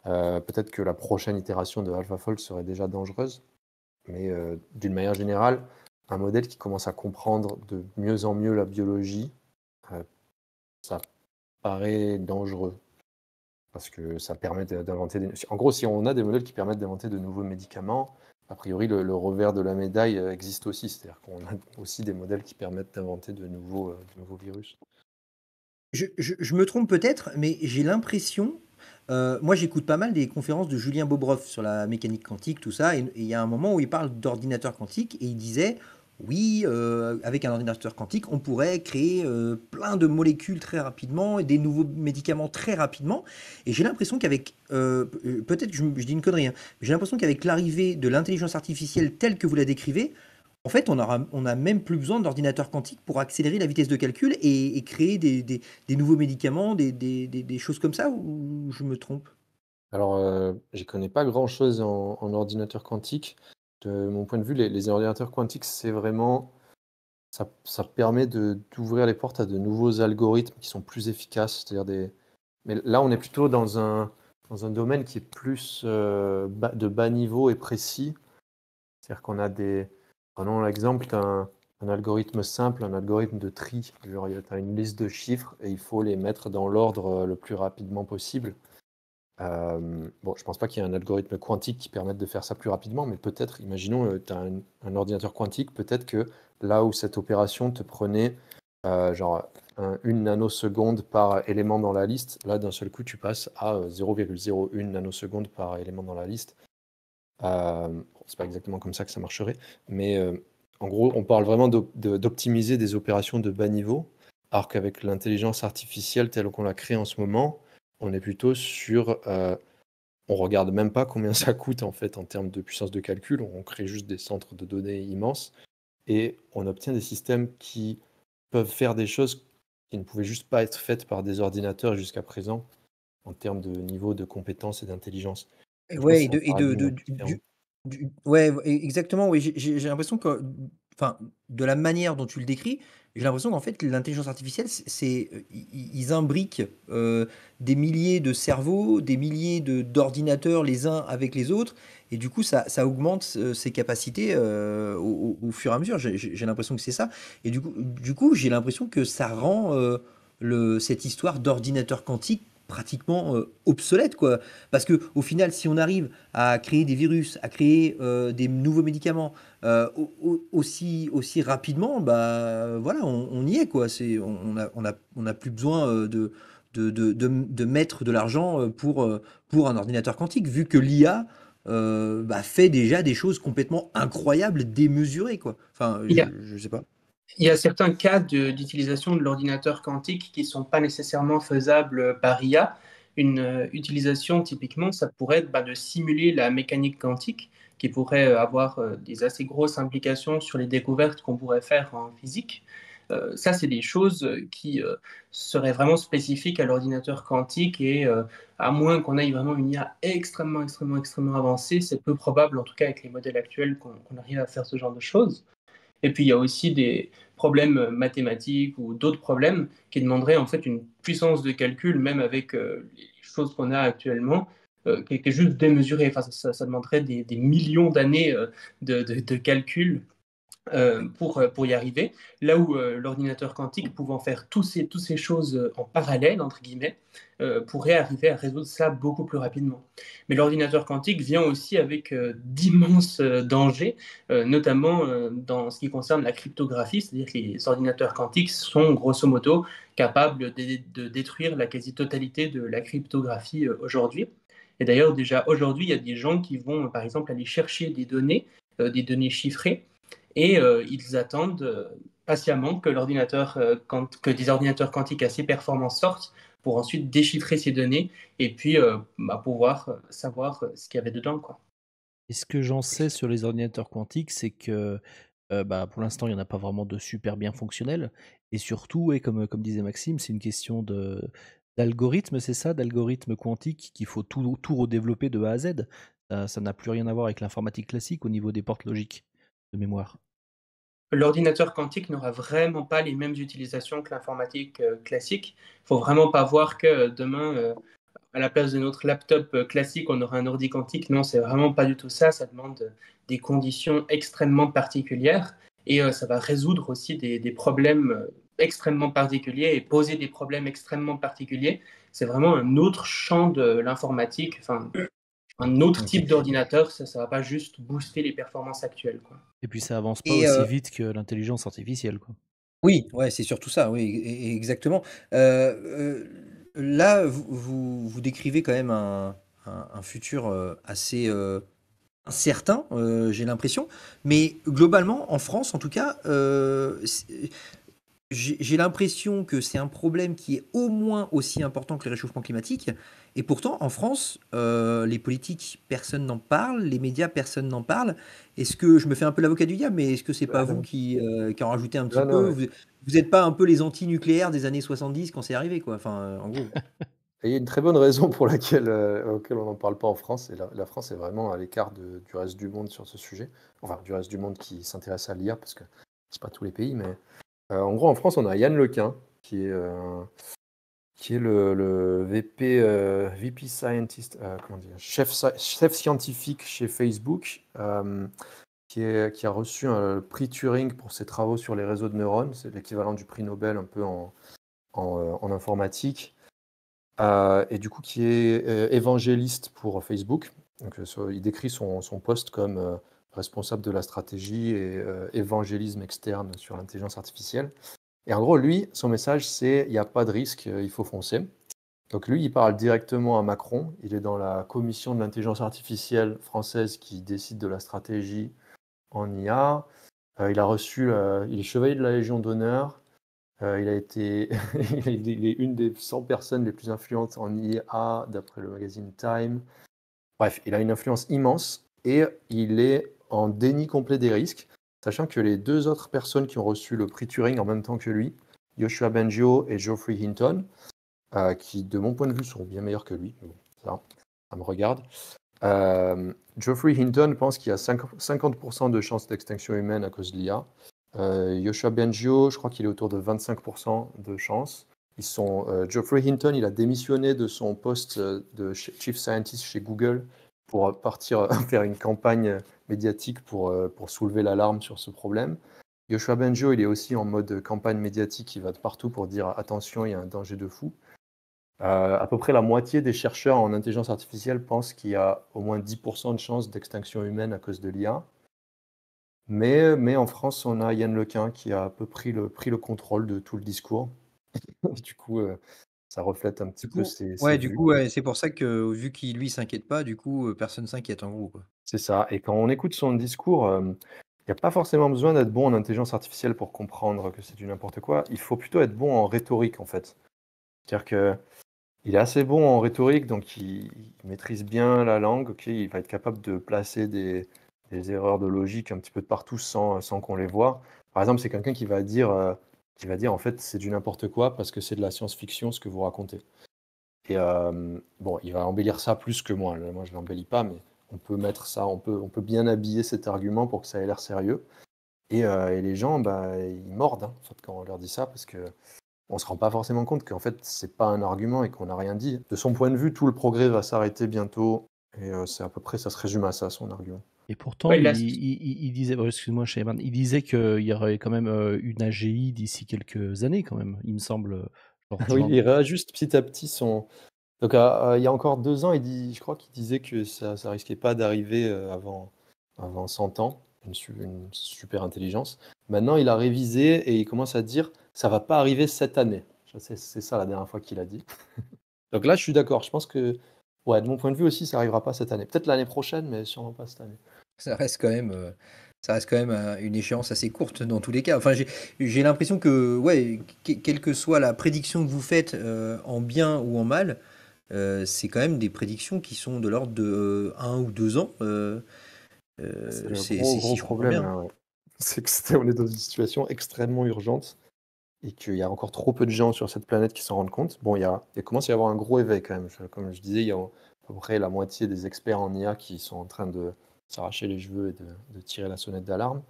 Peut-être que la prochaine itération de AlphaFold serait déjà dangereuse, mais d'une manière générale, un modèle qui commence à comprendre de mieux en mieux la biologie, ça paraît dangereux, parce que ça permet d'inventer En gros, si on a des modèles qui permettent d'inventer de nouveaux médicaments, a priori, le revers de la médaille existe aussi, c'est-à-dire qu'on a aussi des modèles qui permettent d'inventer de nouveaux virus. Je me trompe peut-être, mais j'ai l'impression, moi j'écoute pas mal des conférences de Julien Bobroff sur la mécanique quantique, tout ça, et il y a un moment où il parle d'ordinateur quantique, et il disait, oui, avec un ordinateur quantique, on pourrait créer plein de molécules très rapidement, et des nouveaux médicaments très rapidement, et j'ai l'impression qu'avec, peut-être que je dis une connerie, hein, mais j'ai l'impression qu'avec l'arrivée de l'intelligence artificielle telle que vous la décrivez, en fait, on a même plus besoin d'ordinateurs quantiques pour accélérer la vitesse de calcul et créer des nouveaux médicaments, des choses comme ça, ou je me trompe? Alors, j'y connais pas grand-chose en ordinateur quantique. De mon point de vue, les ordinateurs quantiques, c'est vraiment... Ça permet d'ouvrir les portes à de nouveaux algorithmes qui sont plus efficaces. Mais là, on est plutôt dans un domaine qui est plus de bas niveau et précis. C'est-à-dire qu'on a prenons l'exemple d'un algorithme simple, un algorithme de tri. Genre, tu as une liste de chiffres et il faut les mettre dans l'ordre le plus rapidement possible. Bon, je pense pas qu'il y ait un algorithme quantique qui permette de faire ça plus rapidement, mais peut-être, imaginons, tu as un ordinateur quantique, peut-être que là où cette opération te prenait genre une nanoseconde par élément dans la liste, là d'un seul coup tu passes à 0,01 nanoseconde par élément dans la liste. Bon, c'est pas exactement comme ça que ça marcherait, mais en gros, on parle vraiment d'optimiser des opérations de bas niveau, alors qu'avec l'intelligence artificielle telle qu'on la crée en ce moment, on est plutôt sur... on regarde même pas combien ça coûte en fait en termes de puissance de calcul, on crée juste des centres de données immenses et on obtient des systèmes qui peuvent faire des choses qui ne pouvaient juste pas être faites par des ordinateurs jusqu'à présent en termes de niveau de compétence et d'intelligence. Et Je pense que ouais, c'est un paradigme un peu différent. ouais, exactement, oui, j'ai l'impression que, enfin, de la manière dont tu le décris, j'ai l'impression qu'en fait, l'intelligence artificielle, ils imbriquent des milliers de cerveaux, des milliers d'ordinateurs les uns avec les autres, et du coup, ça augmente ses capacités au fur et à mesure. J'ai l'impression que c'est ça. Et du coup, j'ai l'impression que ça rend cette histoire d'ordinateur quantique pratiquement obsolète, quoi. Parce que au final, si on arrive à créer des virus, à créer des nouveaux médicaments aussi rapidement, bah voilà, on y est, quoi. On a plus besoin de mettre de l'argent pour un ordinateur quantique, vu que l'IA bah, fait déjà des choses complètement incroyables, démesurées, quoi. Enfin, Il y a, je sais pas. il y a certains cas d'utilisation de l'ordinateur quantique qui ne sont pas nécessairement faisables par IA. Une utilisation, typiquement, ça pourrait être de simuler la mécanique quantique, qui pourrait avoir des assez grosses implications sur les découvertes qu'on pourrait faire en physique. Ça, c'est des choses qui seraient vraiment spécifiques à l'ordinateur quantique et à moins qu'on ait vraiment une IA extrêmement avancée, c'est peu probable, en tout cas avec les modèles actuels, qu'on arrive à faire ce genre de choses. Et puis il y a aussi des problèmes mathématiques ou d'autres problèmes qui demanderaient en fait une puissance de calcul, même avec les choses qu'on a actuellement, qui est juste démesurée. Enfin, ça demanderait des millions d'années de calcul pour y arriver. Là où l'ordinateur quantique, pouvant faire toutes ces choses en parallèle, entre guillemets, pourrait arriver à résoudre ça beaucoup plus rapidement. Mais l'ordinateur quantique vient aussi avec d'immenses dangers, notamment dans ce qui concerne la cryptographie, c'est-à-dire que les ordinateurs quantiques sont grosso modo capables de détruire la quasi-totalité de la cryptographie aujourd'hui. Et d'ailleurs, déjà aujourd'hui, il y a des gens qui vont, par exemple, aller chercher des données chiffrées, et ils attendent patiemment que que des ordinateurs quantiques assez performants sortent pour ensuite déchiffrer ces données et puis pouvoir savoir ce qu'il y avait dedans, quoi. Et ce que j'en sais sur les ordinateurs quantiques, c'est que pour l'instant, il n'y en a pas vraiment de super bien fonctionnels. Et surtout, et comme disait Maxime, c'est une question d'algorithme, c'est ça, d'algorithme quantique qu'il faut tout redévelopper de A à Z. Ça n'a plus rien à voir avec l'informatique classique au niveau des portes logiques de mémoire. L'ordinateur quantique n'aura vraiment pas les mêmes utilisations que l'informatique classique. Il ne faut vraiment pas voir que demain, à la place de notre laptop classique, on aura un ordi quantique. Non, c'est vraiment pas du tout ça. Ça demande des conditions extrêmement particulières et ça va résoudre aussi des problèmes extrêmement particuliers et poser des problèmes extrêmement particuliers. C'est vraiment un autre champ de l'informatique, enfin, un autre type d'ordinateur. Ça ne va pas juste booster les performances actuelles, quoi. Et puis ça avance pas Et aussi vite que l'intelligence artificielle, quoi. oui, ouais, c'est surtout ça, oui, exactement. Là, vous décrivez quand même un futur assez incertain, j'ai l'impression. Mais globalement, en France, en tout cas, j'ai l'impression que c'est un problème qui est au moins aussi important que le réchauffement climatique. Et pourtant, en France, les politiques, personne n'en parle, les médias, personne n'en parle. Est-ce que je me fais un peu l'avocat du diable, mais est-ce que c'est pas vous qui en rajoutez un petit Non, non, peu? ouais. Vous n'êtes pas un peu les anti-nucléaires des années 70 quand c'est arrivé, quoi. Enfin, en gros. Et il y a une très bonne raison pour auquel on n'en parle pas en France, et la France est vraiment à l'écart du reste du monde sur ce sujet. Enfin, du reste du monde qui s'intéresse à l'IA, parce que c'est pas tous les pays, mais en gros, en France, on a Yann Lequin, qui est le VP Scientist, comment dire, chef scientifique chez Facebook, qui a reçu un prix Turing pour ses travaux sur les réseaux de neurones. C'est l'équivalent du prix Nobel un peu en informatique. Et du coup, qui est évangéliste pour Facebook. Donc, il décrit son poste comme responsable de la stratégie et évangélisme externe sur l'intelligence artificielle. Et en gros, lui, son message, c'est il n'y a pas de risque, il faut foncer. Donc lui, il parle directement à Macron. Il est dans la commission de l'intelligence artificielle française qui décide de la stratégie en IA. Il est chevalier de la Légion d'honneur. Il est une des 100 personnes les plus influentes en IA d'après le magazine Time. Bref, il a une influence immense et il est en déni complet des risques, sachant que les deux autres personnes qui ont reçu le prix Turing en même temps que lui, Yoshua Bengio et Geoffrey Hinton, qui de mon point de vue sont bien meilleurs que lui, bon, ça me regarde. Geoffrey Hinton pense qu'il y a 50% de chances d'extinction humaine à cause de l'IA. Yoshua Bengio, je crois qu'il est autour de 25% de chances. Geoffrey Hinton, il a démissionné de son poste de Chief Scientist chez Google pour partir faire une campagne médiatique pour soulever l'alarme sur ce problème. Yoshua Bengio, il est aussi en mode campagne médiatique, il va de partout pour dire attention, il y a un danger de fou. À peu près la moitié des chercheurs en intelligence artificielle pensent qu'il y a au moins 10% de chances d'extinction humaine à cause de l'IA. Mais en France, on a Yann Lequin qui a un peu pris le contrôle de tout le discours. Du coup, ça reflète un petit peu ses vues. Ouais, c'est pour ça que vu qu'il lui s'inquiète pas, du coup, personne s'inquiète en gros, quoi. C'est ça. Et quand on écoute son discours, il n'y a pas forcément besoin d'être bon en intelligence artificielle pour comprendre que c'est du n'importe quoi. Il faut plutôt être bon en rhétorique, en fait. C'est-à-dire qu'il est assez bon en rhétorique, donc il maîtrise bien la langue. Ok, il va être capable de placer des erreurs de logique un petit peu de partout sans qu'on les voie. Par exemple, c'est quelqu'un qui va dire en fait c'est du n'importe quoi parce que c'est de la science-fiction ce que vous racontez. Et bon, il va embellir ça plus que moi. Moi, je l'embellis pas, mais on peut mettre ça, on peut bien habiller cet argument pour que ça ait l'air sérieux. Et les gens, ils mordent en fait, quand on leur dit ça parce que on se rend pas forcément compte qu'en fait c'est pas un argument et qu'on n'a rien dit. De son point de vue, tout le progrès va s'arrêter bientôt. Et c'est à peu près, ça se résume à ça, son argument. Et pourtant, Ouais, il disait, excuse-moi, Shayman, il disait qu'il y aurait quand même une AGI d'ici quelques années, quand même, il me semble. Oui, il réajuste petit à petit son. Donc, il y a encore 2 ans, je crois qu'il disait que ça risquait pas d'arriver avant 100 ans, une super intelligence. Maintenant, il a révisé et il commence à dire ça va pas arriver cette année. C'est ça la dernière fois qu'il a dit. Donc là, je suis d'accord. Je pense que, ouais, de mon point de vue aussi, ça arrivera pas cette année. Peut-être l'année prochaine, mais sûrement pas cette année. Ça reste quand même, une échéance assez courte dans tous les cas. Enfin, j'ai l'impression que, ouais, quelle que soit la prédiction que vous faites, en bien ou en mal, c'est quand même des prédictions qui sont de l'ordre de 1 ou 2 ans. C'est le C'est gros, si gros je comprends problème, bien. là, ouais. C'est on est dans une situation extrêmement urgente et qu'il y a encore trop peu de gens sur cette planète qui s'en rendent compte. Bon, il commence à y avoir un gros éveil quand même. Comme je disais, il y a à peu près la moitié des experts en IA qui sont en train de s'arracher les cheveux et de tirer la sonnette d'alarme.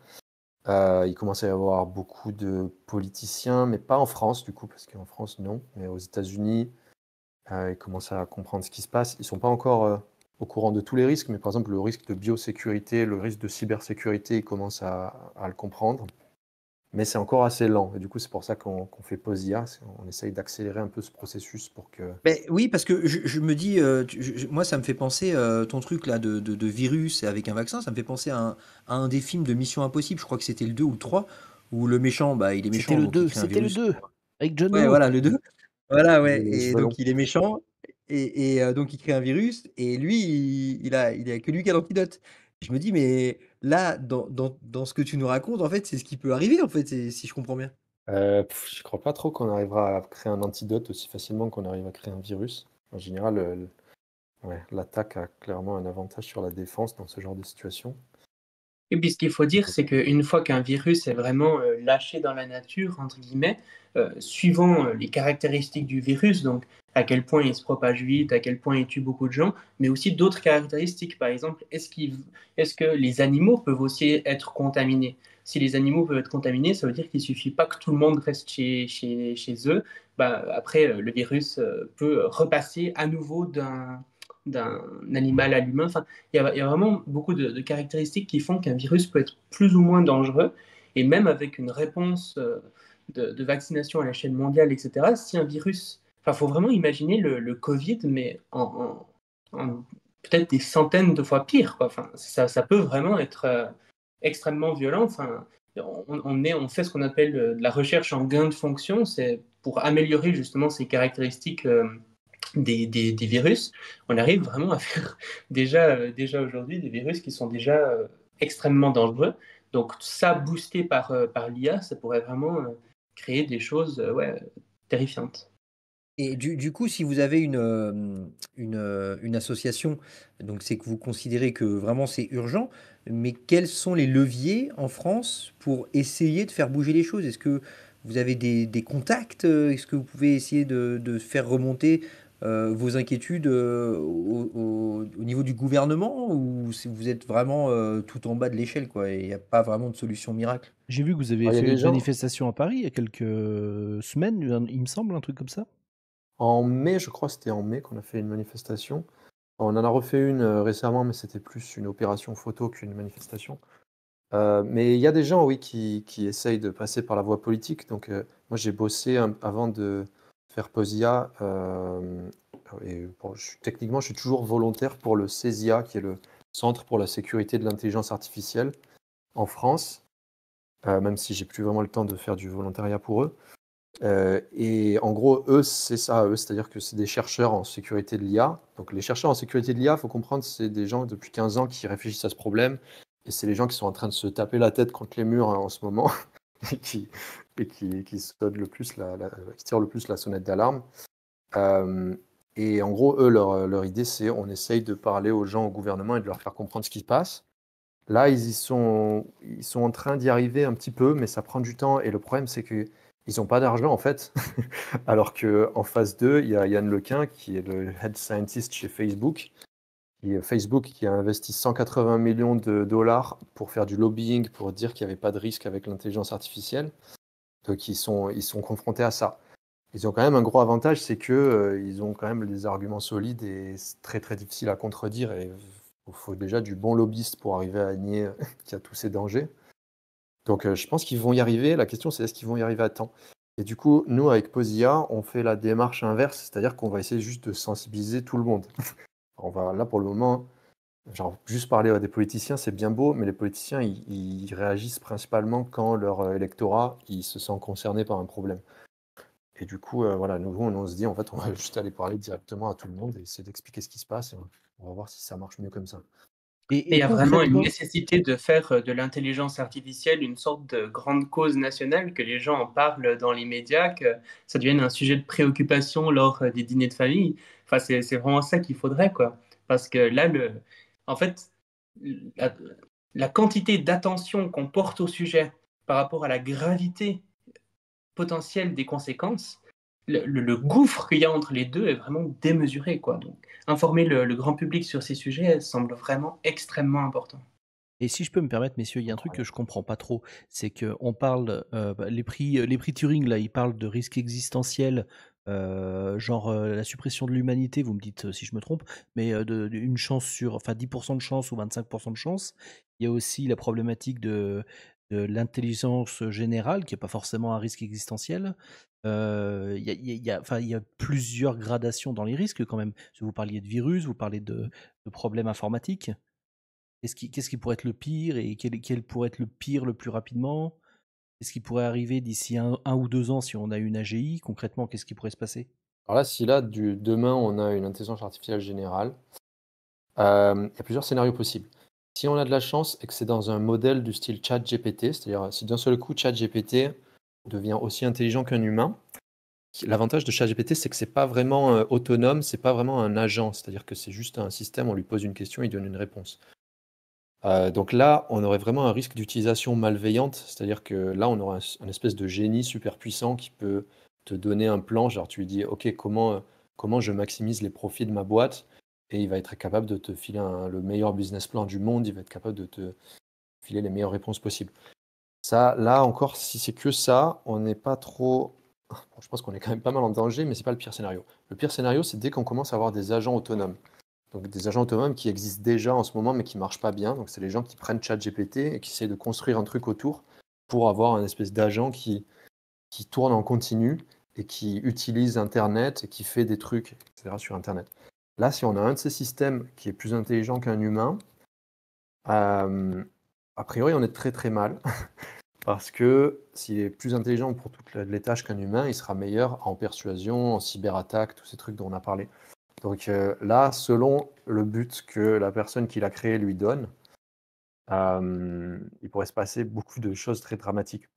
Il commence à y avoir beaucoup de politiciens, mais pas en France du coup, parce qu'en France, non, mais aux États-Unis, ils commencent à comprendre ce qui se passe. Ils ne sont pas encore au courant de tous les risques, mais par exemple, le risque de biosécurité, le risque de cybersécurité, ils commencent à le comprendre. Mais c'est encore assez lent. Et du coup, c'est pour ça qu'on fait pause IA. On essaye d'accélérer un peu ce processus pour que. Ben oui, parce que je me dis, moi, ça me fait penser, ton truc là de virus avec un vaccin, ça me fait penser à un des films de Mission Impossible, je crois que c'était le 2 ou le 3, où le méchant, bah, il est C'était méchant, le donc il 2, crée un c'était le virus. 2, avec John Ouais, Hamm. voilà, le 2. Voilà, ouais, Les et cheveux longs. donc il est méchant, donc il crée un virus, et lui, il a que lui qui a l'antidote. Je me dis, mais là, dans ce que tu nous racontes, en fait, c'est ce qui peut arriver, en fait, si je comprends bien. Je crois pas trop qu'on arrivera à créer un antidote aussi facilement qu'on arrive à créer un virus. En général, ouais, l'attaque a clairement un avantage sur la défense dans ce genre de situation. Et puis ce qu'il faut dire, c'est qu'une fois qu'un virus est vraiment lâché dans la nature, entre guillemets, suivant les caractéristiques du virus, donc à quel point il se propage vite, à quel point il tue beaucoup de gens, mais aussi d'autres caractéristiques. Par exemple, est-ce que les animaux peuvent aussi être contaminés? Si les animaux peuvent être contaminés, ça veut dire qu'il ne suffit pas que tout le monde reste chez eux. Bah, après, le virus peut repasser à nouveau d'un animal à l'humain. Enfin, il y a vraiment beaucoup de caractéristiques qui font qu'un virus peut être plus ou moins dangereux. Et même avec une réponse de vaccination à l'échelle mondiale, etc., si un virus. Enfin, il faut vraiment imaginer le Covid, mais en peut-être des centaines de fois pire, quoi. Enfin, ça peut vraiment être extrêmement violent. Enfin, on fait ce qu'on appelle de la recherche en gain de fonction, c'est pour améliorer justement ces caractéristiques des virus. On arrive vraiment à faire déjà aujourd'hui des virus qui sont déjà extrêmement dangereux. Donc ça, boosté par l'IA, ça pourrait vraiment créer des choses ouais, terrifiantes. Et du coup, si vous avez une association, donc c'est que vous considérez que vraiment c'est urgent, mais quels sont les leviers en France pour essayer de faire bouger les choses? Est-ce que vous avez des contacts? Est-ce que vous pouvez essayer de faire remonter vos inquiétudes au niveau du gouvernement, ou si vous êtes vraiment tout en bas de l'échelle, quoi, et il n'y a pas vraiment de solution miracle? J'ai vu que vous avez Alors, il y a fait des une gens, manifestation à Paris il y a quelques semaines, il me semble, un truc comme ça. en mai, je crois, c'était en mai qu'on a fait une manifestation. On en a refait une récemment, mais c'était plus une opération photo qu'une manifestation. Mais il y a des gens, oui, qui essayent de passer par la voie politique. Donc, moi, j'ai bossé avant de faire Posia. Et bon, techniquement, je suis toujours volontaire pour le CESIA, qui est le Centre pour la sécurité de l'intelligence artificielle en France, même si j'ai plus vraiment le temps de faire du volontariat pour eux. Et en gros, eux, c'est ça, eux, c'est-à-dire que c'est des chercheurs en sécurité de l'IA. Donc, les chercheurs en sécurité de l'IA, il faut comprendre, c'est des gens depuis 15 ans qui réfléchissent à ce problème. Et c'est les gens qui sont en train de se taper la tête contre les murs en ce moment et qui se donnent le plus qui tirent le plus la sonnette d'alarme. Et en gros, eux, leur idée, c'est on essaye de parler aux gens, au gouvernement et de leur faire comprendre ce qui se passe. Là, ils sont en train d'y arriver un petit peu, mais ça prend du temps. Et le problème, c'est qu'ils n'ont pas d'argent, en fait. Alors qu'en phase 2, il y a Yann Lequin, qui est le head scientist chez Facebook, Facebook qui a investi 180 millions de dollars pour faire du lobbying, pour dire qu'il n'y avait pas de risque avec l'intelligence artificielle. Donc, ils sont confrontés à ça. Ils ont quand même un gros avantage, c'est qu'ils ont quand même des arguments solides et c'est très très difficile à contredire. Et il faut déjà du bon lobbyiste pour arriver à nier qu'il y a tous ces dangers. Donc je pense qu'ils vont y arriver. La question, c'est est-ce qu'ils vont y arriver à temps? Et du coup, nous, avec Posia, on fait la démarche inverse, c'est-à-dire qu'on va essayer juste de sensibiliser tout le monde. Là, pour le moment, genre, juste parler à des politiciens, c'est bien beau, mais les politiciens, ils réagissent principalement quand leur électorat il se sent concerné par un problème. Et du coup, voilà, nous, on se dit, en fait, on va juste aller parler directement à tout le monde et essayer d'expliquer ce qui se passe. Et on va voir si ça marche mieux comme ça. Et il Et y a vraiment une concrètement, nécessité de faire de l'intelligence artificielle une sorte de grande cause nationale, que les gens en parlent dans les médias, que ça devienne un sujet de préoccupation lors des dîners de famille. Enfin, c'est vraiment ça qu'il faudrait, quoi. Parce que là, en fait, la- la quantité d'attention qu'on porte au sujet par rapport à la gravité potentielle des conséquences, le gouffre qu'il y a entre les deux est vraiment démesuré, quoi. Donc, informer le grand public sur ces sujets semble vraiment extrêmement important. Et si je peux me permettre, messieurs, il y a un truc que je comprends pas trop, c'est que on parle les prix Turing là, ils parlent de risque existentiel, genre la suppression de l'humanité. Vous me dites si je me trompe, mais une chance sur, enfin 10% de chance ou 25% de chance. Il y a aussi la problématique de l'intelligence générale, qui est pas forcément un risque existentiel. Enfin, il y a plusieurs gradations dans les risques quand même. Si vous parliez de virus, vous parlez de problèmes informatiques. Qu'est-ce qui pourrait être le pire et quel pourrait être le pire le plus rapidement? Qu'est-ce qui pourrait arriver d'ici un ou 2 ans si on a une AGI? Concrètement, qu'est-ce qui pourrait se passer? Alors là, si là, demain, on a une intelligence artificielle générale, il y a plusieurs scénarios possibles. Si on a de la chance et que c'est dans un modèle du style ChatGPT, c'est-à-dire si d'un seul coup ChatGPT devient aussi intelligent qu'un humain, l'avantage de ChatGPT, c'est que c'est pas vraiment autonome, c'est pas vraiment un agent, c'est-à-dire que c'est juste un système, on lui pose une question, il donne une réponse. Donc là, on aurait vraiment un risque d'utilisation malveillante, c'est-à-dire que là, on aurait un espèce de génie super puissant qui peut te donner un plan, genre tu lui dis, OK, comment je maximise les profits de ma boîte, et il va être capable de te filer le meilleur business plan du monde, il va être capable de te filer les meilleures réponses possibles. Ça, là encore, si c'est que ça, on n'est pas trop. Bon, je pense qu'on est quand même pas mal en danger, mais c'est pas le pire scénario. Le pire scénario, c'est dès qu'on commence à avoir des agents autonomes. Donc des agents autonomes qui existent déjà en ce moment, mais qui marchent pas bien. Donc c'est les gens qui prennent ChatGPT et qui essayent de construire un truc autour pour avoir un espèce d'agent qui tourne en continu et qui utilise Internet et qui fait des trucs, etc. sur Internet. Là, si on a un de ces systèmes qui est plus intelligent qu'un humain, a priori, on est très très mal. Parce que s'il est plus intelligent pour toutes les tâches qu'un humain, il sera meilleur en persuasion, en cyberattaque, tous ces trucs dont on a parlé. Donc là, selon le but que la personne qui l'a créé lui donne, il pourrait se passer beaucoup de choses très dramatiques.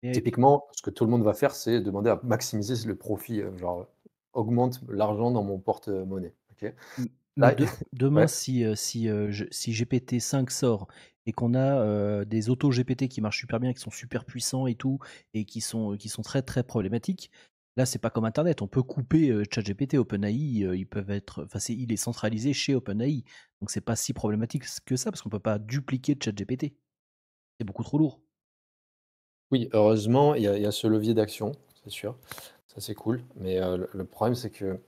Et Typiquement, ce que tout le monde va faire, c'est demander à maximiser le profit, genre augmente l'argent dans mon porte-monnaie. Ok. mais Là, demain, ouais. si GPT-5 sort et qu'on a des auto-GPT qui marchent super bien, qui sont super puissants et tout, et qui sont très très problématiques, là, c'est pas comme Internet. On peut couper ChatGPT, OpenAI, ils peuvent être, enfin, il est centralisé chez OpenAI, donc c'est pas si problématique que ça parce qu'on peut pas dupliquer ChatGPT. C'est beaucoup trop lourd. Oui, heureusement, il y a ce levier d'action, c'est sûr. Ça, c'est cool. Mais le problème, c'est que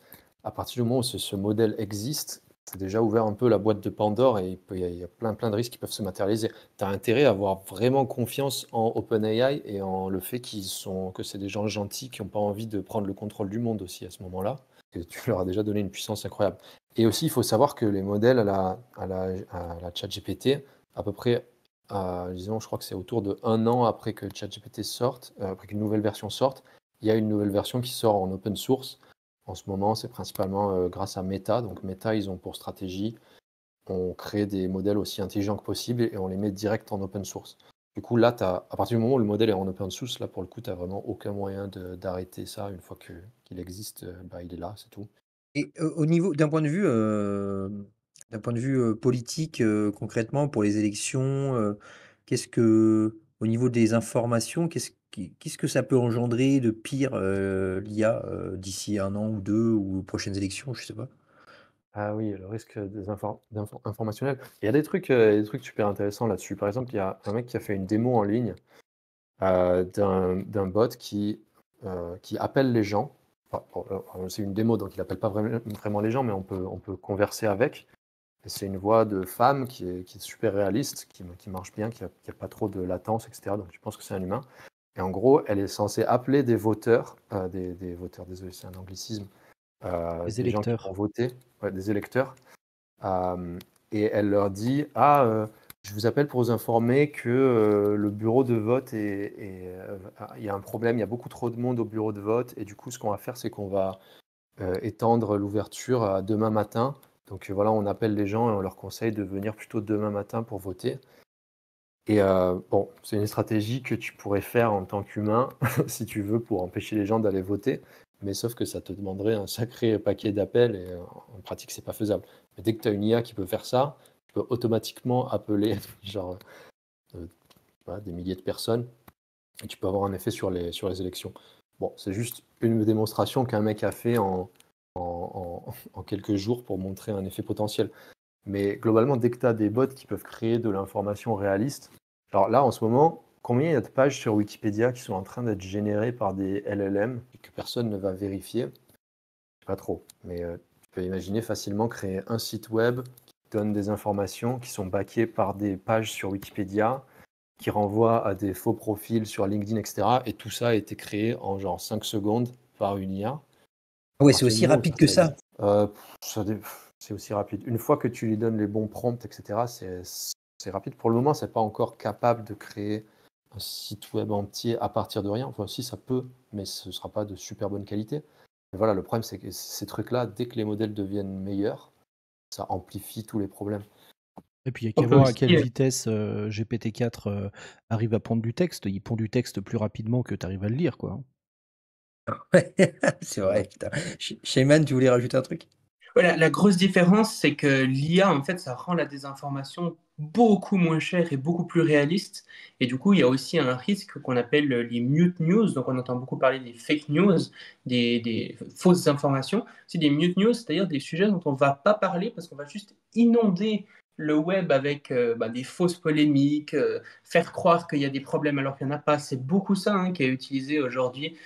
à partir du moment où ce modèle existe, c'est déjà ouvert un peu la boîte de Pandore et il y a plein de risques qui peuvent se matérialiser. Tu as intérêt à avoir vraiment confiance en OpenAI et en le fait que c'est des gens gentils qui n'ont pas envie de prendre le contrôle du monde aussi à ce moment-là. Et tu leur as déjà donné une puissance incroyable. Et aussi, il faut savoir que les modèles à la ChatGPT, à peu près, disons, je crois que c'est autour de 1 an après que ChatGPT sorte, après qu'une nouvelle version sorte, il y a une nouvelle version qui sort en open source. En ce moment, c'est principalement grâce à Meta. Donc Meta, ils ont pour stratégie, on crée des modèles aussi intelligents que possible et on les met direct en open source. Du coup, là, à partir du moment où le modèle est en open source, là, pour le coup, tu n'as vraiment aucun moyen d'arrêter ça. Une fois qu'il existe, il est là, c'est tout. Et au niveau d'un point de vue politique, concrètement pour les élections, au niveau des informations, qu'est-ce que ça peut engendrer de pire, l'IA, d'ici 1 an ou 2 ou aux prochaines élections, je sais pas? Ah oui, le risque informationnel. Il y a des trucs super intéressants là-dessus. Par exemple, il y a un mec qui a fait une démo en ligne d'un bot qui appelle les gens. Enfin, bon, c'est une démo, donc il appelle pas vraiment les gens, mais on peut converser avec. Et c'est une voix de femme qui est super réaliste, qui marche bien, qui a pas trop de latence, etc. Donc tu penses que c'est un humain. Et en gros, elle est censée appeler des voteurs, des voteurs, désolé, c'est un anglicisme, Les des gens qui vont électeurs. voter, ouais, des électeurs. Et elle leur dit: Ah, je vous appelle pour vous informer que le bureau de vote il y a un problème, il y a beaucoup trop de monde au bureau de vote. Et du coup, ce qu'on va faire, c'est qu'on va étendre l'ouverture à demain matin. Donc voilà, on appelle les gens et on leur conseille de venir plutôt demain matin pour voter. Et bon, c'est une stratégie que tu pourrais faire en tant qu'humain, si tu veux, pour empêcher les gens d'aller voter. Mais sauf que ça te demanderait un sacré paquet d'appels et en pratique, c'est pas faisable. Mais dès que tu as une IA qui peut faire ça, tu peux automatiquement appeler genre voilà, des milliers de personnes et tu peux avoir un effet sur les élections. Bon, c'est juste une démonstration qu'un mec a fait en quelques jours pour montrer un effet potentiel. Mais globalement, dès que tu as des bots qui peuvent créer de l'information réaliste, alors là, en ce moment, combien il y a de pages sur Wikipédia qui sont en train d'être générées par des LLM et que personne ne va vérifier? Pas trop, mais tu peux imaginer facilement créer un site web qui donne des informations qui sont backées par des pages sur Wikipédia, qui renvoient à des faux profils sur LinkedIn, etc. Et tout ça a été créé en genre 5 secondes par une IA. Ouais, c'est aussi rapide que ça. C'est aussi rapide. Une fois que tu lui donnes les bons prompts, etc., c'est rapide. Pour le moment, c'est pas encore capable de créer un site web entier à partir de rien. Enfin, si, ça peut, mais ce ne sera pas de super bonne qualité. Mais voilà, le problème, c'est que ces trucs-là, dès que les modèles deviennent meilleurs, ça amplifie tous les problèmes. Et puis il y a qu'à voir à quelle vitesse GPT-4 arrive à prendre du texte. Il pond du texte plus rapidement que tu arrives à le lire, quoi. Ouais, c'est vrai, putain. Shayman, tu voulais rajouter un truc? Voilà, la grosse différence, c'est que l'IA, en fait, ça rend la désinformation beaucoup moins chère et beaucoup plus réaliste. Et du coup, il y a aussi un risque qu'on appelle les mute news. Donc, on entend beaucoup parler des fake news, des fausses informations. C'est des mute news, c'est-à-dire des sujets dont on ne va pas parler parce qu'on va juste inonder le web avec des fausses polémiques, faire croire qu'il y a des problèmes alors qu'il n'y en a pas. C'est beaucoup ça qui est utilisé aujourd'hui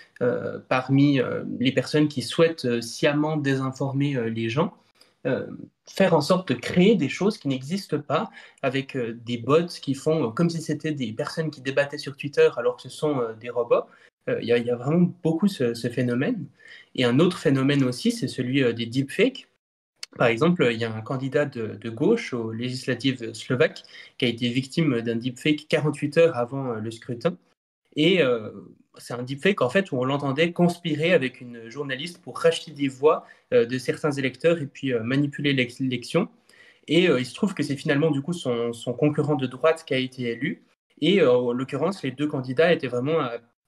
parmi les personnes qui souhaitent sciemment désinformer les gens. Faire en sorte de créer des choses qui n'existent pas avec des bots qui font comme si c'était des personnes qui débattaient sur Twitter alors que ce sont des robots. Il y a vraiment beaucoup ce phénomène. Et un autre phénomène aussi, c'est celui des deepfakes. Par exemple, il y a un candidat de gauche aux législatives slovaques qui a été victime d'un deepfake 48 heures avant le scrutin. Et c'est un deepfake en fait où on l'entendait conspirer avec une journaliste pour racheter des voix de certains électeurs et puis manipuler l'élection. Et il se trouve que c'est finalement du coup son concurrent de droite qui a été élu. Et en l'occurrence, les deux candidats étaient vraiment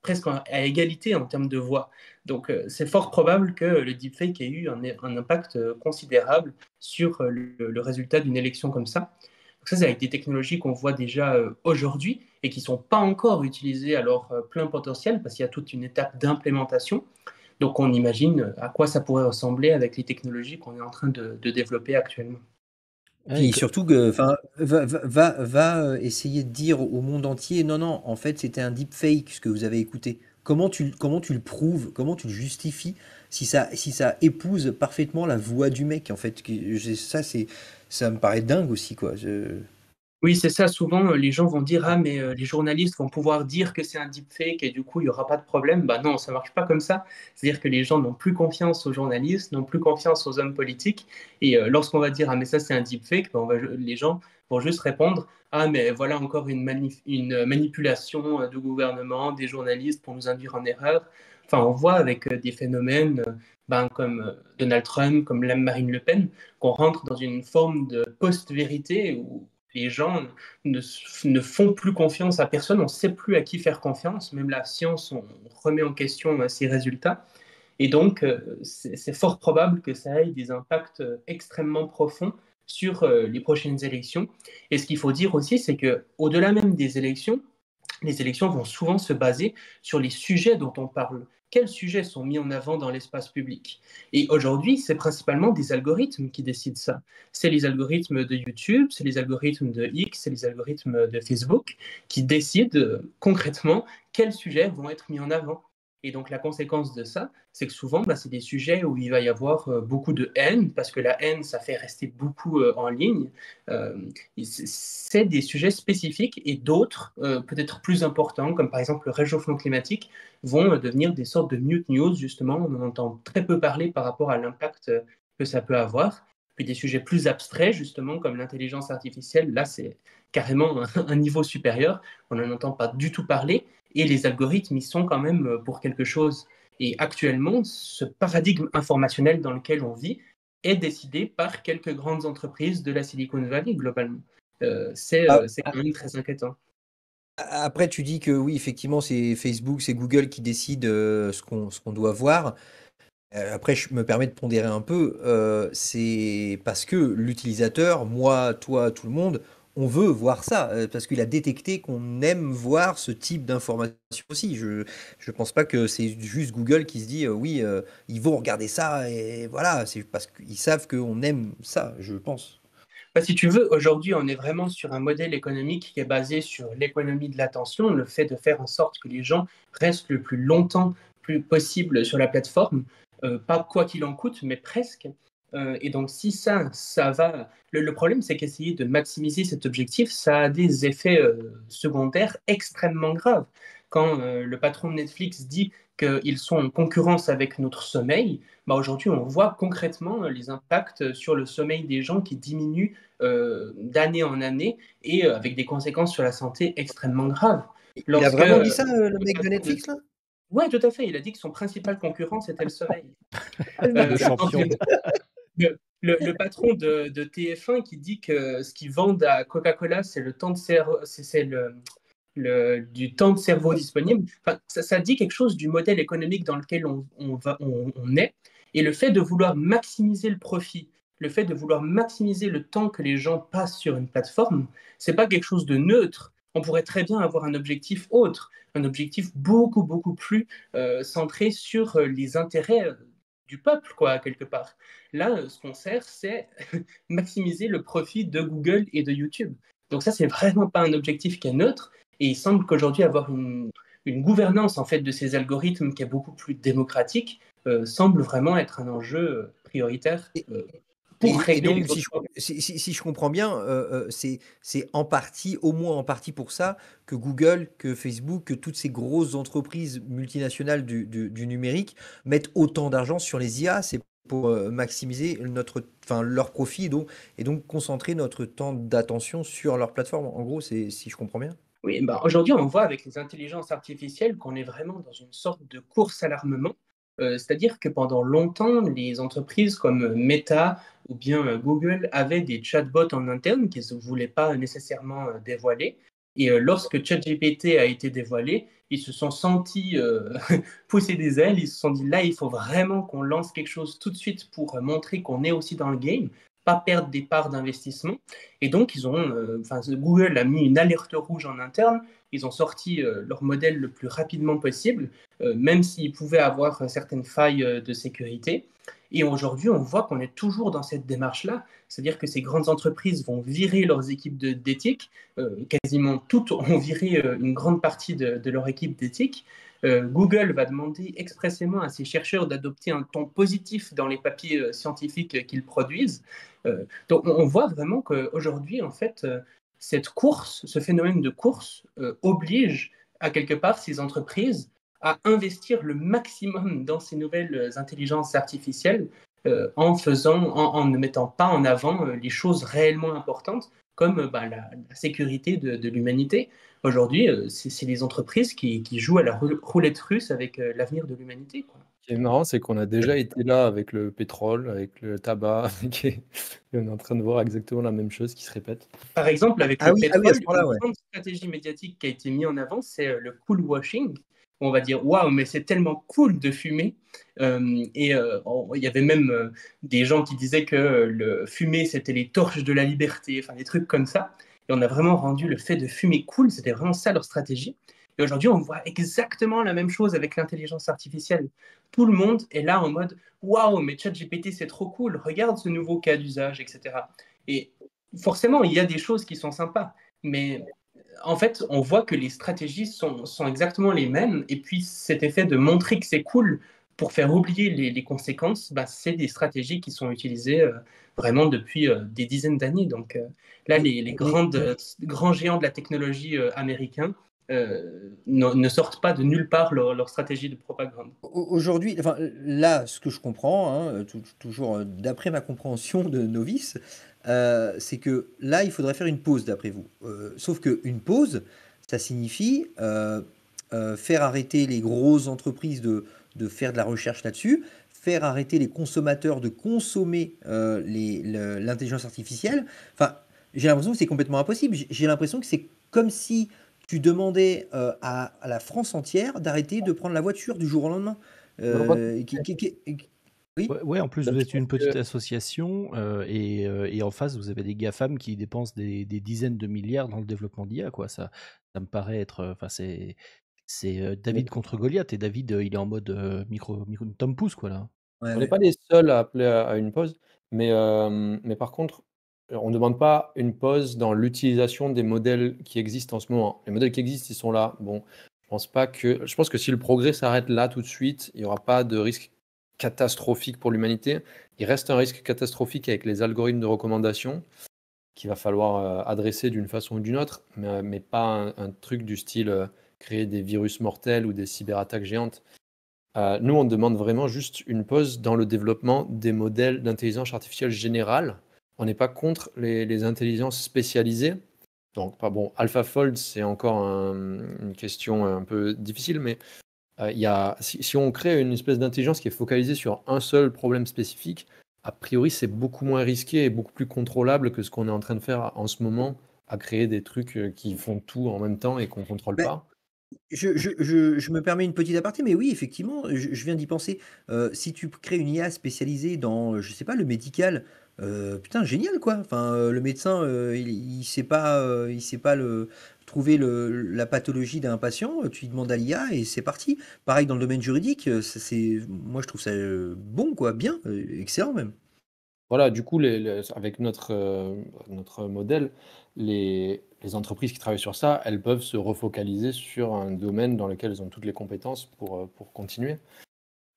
presque à égalité en termes de voix. Donc c'est fort probable que le deepfake ait eu un impact considérable sur le résultat d'une élection comme ça. Donc ça, c'est avec des technologies qu'on voit déjà aujourd'hui et qui ne sont pas encore utilisées à leur plein potentiel parce qu'il y a toute une étape d'implémentation. Donc on imagine à quoi ça pourrait ressembler avec les technologies qu'on est en train de développer actuellement. Puis surtout que, va essayer de dire au monde entier, non, non, en fait, c'était un deepfake ce que vous avez écouté. Comment tu le prouves, comment tu le justifies si ça épouse parfaitement la voix du mec, en fait. Ça me paraît dingue aussi, quoi. Oui, c'est ça. Souvent, les gens vont dire ah mais les journalistes vont pouvoir dire que c'est un deepfake et du coup il n'y aura pas de problème. Bah non, ça marche pas comme ça. C'est-à-dire que les gens n'ont plus confiance aux journalistes, n'ont plus confiance aux hommes politiques. Et lorsqu'on va dire ah mais ça c'est un deepfake, bah, les gens vont juste répondre ah mais voilà encore une manipulation du gouvernement, des journalistes pour nous induire en erreur. Enfin, on voit avec des phénomènes comme Donald Trump, comme Marine Le Pen, qu'on rentre dans une forme de post-vérité où les gens ne font plus confiance à personne, on ne sait plus à qui faire confiance, même la science, on remet en question ses résultats. Et donc, c'est fort probable que ça ait des impacts extrêmement profonds sur les prochaines élections. Et ce qu'il faut dire aussi, c'est qu'au-delà même des élections, les élections vont souvent se baser sur les sujets dont on parle. Quels sujets sont mis en avant dans l'espace public? Et aujourd'hui, c'est principalement des algorithmes qui décident ça. C'est les algorithmes de YouTube, c'est les algorithmes de X, c'est les algorithmes de Facebook qui décident concrètement quels sujets vont être mis en avant. Et donc la conséquence de ça, c'est que souvent, c'est des sujets où il va y avoir beaucoup de haine, parce que la haine, ça fait rester beaucoup en ligne. C'est des sujets spécifiques et d'autres, peut-être plus importants, comme par exemple le réchauffement climatique, vont devenir des sortes de mute news, justement. On en entend très peu parler par rapport à l'impact que ça peut avoir. Puis des sujets plus abstraits, justement, comme l'intelligence artificielle, là, c'est carrément un niveau supérieur. On n'en entend pas du tout parler. Et les algorithmes, ils sont quand même pour quelque chose. Et actuellement, ce paradigme informationnel dans lequel on vit est décidé par quelques grandes entreprises de la Silicon Valley, globalement. C'est quand même très inquiétant. Après, tu dis que oui, effectivement, c'est Facebook, c'est Google qui décident ce qu'on doit voir. Après, je me permets de pondérer un peu, c'est parce que l'utilisateur, moi, toi, tout le monde, on veut voir ça, parce qu'il a détecté qu'on aime voir ce type d'information aussi. Je pense pas que c'est juste Google qui se dit, oui, ils vont regarder ça et voilà, c'est parce qu'ils savent qu'on aime ça, je pense. Bah, si tu veux, aujourd'hui, on est vraiment sur un modèle économique qui est basé sur l'économie de l'attention, le fait de faire en sorte que les gens restent le plus longtemps plus possible sur la plateforme, pas quoi qu'il en coûte, mais presque. Et donc, si ça va. Le problème, c'est qu'essayer de maximiser cet objectif, ça a des effets secondaires extrêmement graves. Quand le patron de Netflix dit qu'ils sont en concurrence avec notre sommeil, bah aujourd'hui, on voit concrètement les impacts sur le sommeil des gens qui diminuent d'année en année et avec des conséquences sur la santé extrêmement graves. Il a Lorsque vraiment dit ça, le le mec de patron Netflix, là? Ouais, tout à fait. Il a dit que son principal concurrent, c'était le sommeil. Le Quand champion. le patron de TF1 qui dit que ce qu'ils vendent à Coca-Cola, c'est le temps de cerveau, c'est du temps de cerveau disponible. Enfin, ça dit quelque chose du modèle économique dans lequel on est. Et le fait de vouloir maximiser le profit, le fait de vouloir maximiser le temps que les gens passent sur une plateforme, c'est pas quelque chose de neutre. On pourrait très bien avoir un objectif autre, un objectif beaucoup, beaucoup plus centré sur les intérêts du peuple, quoi, quelque part. Là, ce qu'on sert, c'est maximiser le profit de Google et de YouTube. Donc ça, c'est vraiment pas un objectif qui est neutre. Et il semble qu'aujourd'hui, avoir une gouvernance en fait de ces algorithmes qui est beaucoup plus démocratique semble vraiment être un enjeu prioritaire pour Et régler donc, les autres problèmes. si je comprends bien, c'est en partie, au moins en partie pour ça, que Google, que Facebook, que toutes ces grosses entreprises multinationales du numérique mettent autant d'argent sur les IA. C'est pour maximiser enfin, leur profit et donc concentrer notre temps d'attention sur leur plateforme. En gros, si je comprends bien. Oui, ben, aujourd'hui, on voit avec les intelligences artificielles qu'on est vraiment dans une sorte de course à l'armement. C'est-à-dire que pendant longtemps, les entreprises comme Meta ou bien Google avaient des chatbots en interne qu'ils ne voulaient pas nécessairement dévoiler. Et lorsque ChatGPT a été dévoilé, ils se sont sentis pousser des ailes. Ils se sont dit là, il faut vraiment qu'on lance quelque chose tout de suite pour montrer qu'on est aussi dans le game, pas perdre des parts d'investissement. Et donc, Google a mis une alerte rouge en interne. Ils ont sorti leur modèle le plus rapidement possible, même s'ils pouvaient avoir certaines failles de sécurité. Et aujourd'hui, on voit qu'on est toujours dans cette démarche-là, c'est-à-dire que ces grandes entreprises vont virer leurs équipes d'éthique, quasiment toutes ont viré une grande partie de leur équipe d'éthique. Google va demander expressément à ses chercheurs d'adopter un ton positif dans les papiers scientifiques qu'ils produisent. Donc on voit vraiment qu'aujourd'hui, en fait, cette course, ce phénomène de course oblige à quelque part ces entreprises à investir le maximum dans ces nouvelles intelligences artificielles en ne mettant pas en avant les choses réellement importantes comme la sécurité de l'humanité. Aujourd'hui, c'est les entreprises qui jouent à la roulette russe avec l'avenir de l'humanité, quoi. Ce qui est marrant, c'est qu'on a déjà été là avec le pétrole, avec le tabac, et on est en train de voir exactement la même chose qui se répète. Par exemple, avec Ah le oui, à ce pétrole, moment-là, une ouais. grande stratégie médiatique qui a été mise en avant, c'est le cool washing. On va dire, waouh, mais c'est tellement cool de fumer. Il y avait même des gens qui disaient que le fumer, c'était les torches de la liberté, enfin des trucs comme ça. Et on a vraiment rendu le fait de fumer cool, c'était vraiment ça leur stratégie. Et aujourd'hui, on voit exactement la même chose avec l'intelligence artificielle. Tout le monde est là en mode, waouh, mais ChatGPT, c'est trop cool, regarde ce nouveau cas d'usage, etc. Et forcément, il y a des choses qui sont sympas, mais en fait, on voit que les stratégies sont exactement les mêmes. Et puis, cet effet de montrer que c'est cool pour faire oublier les conséquences, bah, c'est des stratégies qui sont utilisées vraiment depuis des dizaines d'années. Donc là, Mais, les mais grands géants de la technologie américains ne sortent pas de nulle part leur stratégie de propagande. Aujourd'hui, enfin, là, ce que je comprends, hein, toujours d'après ma compréhension de novice, c'est que là, il faudrait faire une pause, d'après vous. Sauf qu'une pause, ça signifie faire arrêter les grosses entreprises de faire de la recherche là-dessus, faire arrêter les consommateurs de consommer l'intelligence artificielle. Enfin, j'ai l'impression que c'est complètement impossible. J'ai l'impression que c'est comme si tu demandais à la France entière d'arrêter de prendre la voiture du jour au lendemain. Non, pas tout Euh, à qui- fait. qui- qui- Oui. Ouais, en plus, Donc, vous je êtes pense une que petite association et en face, vous avez des GAFAM qui dépensent des dizaines de milliards dans le développement d'IA, quoi. Ça me paraît être. Enfin, c'est David contre Goliath et David, il est en mode Tom Pouce, quoi, là. Ouais, on n'est ouais. pas les seuls à appeler à une pause, mais par contre, on ne demande pas une pause dans l'utilisation des modèles qui existent en ce moment. Les modèles qui existent, ils sont là. Bon, je pense que si le progrès s'arrête là tout de suite, il n'y aura pas de risque catastrophique pour l'humanité. Il reste un risque catastrophique avec les algorithmes de recommandation qu'il va falloir adresser d'une façon ou d'une autre, mais pas un truc du style créer des virus mortels ou des cyberattaques géantes. Nous, on demande vraiment juste une pause dans le développement des modèles d'intelligence artificielle générale. On n'est pas contre les intelligences spécialisées. Donc, bon, AlphaFold, c'est encore une question un peu difficile, mais si on crée une espèce d'intelligence qui est focalisée sur un seul problème spécifique, a priori, c'est beaucoup moins risqué et beaucoup plus contrôlable que ce qu'on est en train de faire en ce moment, à créer des trucs qui font tout en même temps et qu'on ne contrôle Ben, pas. je me permets une petite aparté, mais oui, effectivement, je viens d'y penser. Si tu crées une IA spécialisée dans, je sais pas, le médical, putain, génial, quoi. Enfin, le médecin, il sait pas, trouver la pathologie d'un patient, tu lui demandes à l'IA et c'est parti. Pareil dans le domaine juridique, moi je trouve ça bon, quoi, bien, excellent même. Voilà, du coup, avec notre modèle, les entreprises qui travaillent sur ça, elles peuvent se refocaliser sur un domaine dans lequel elles ont toutes les compétences pour continuer.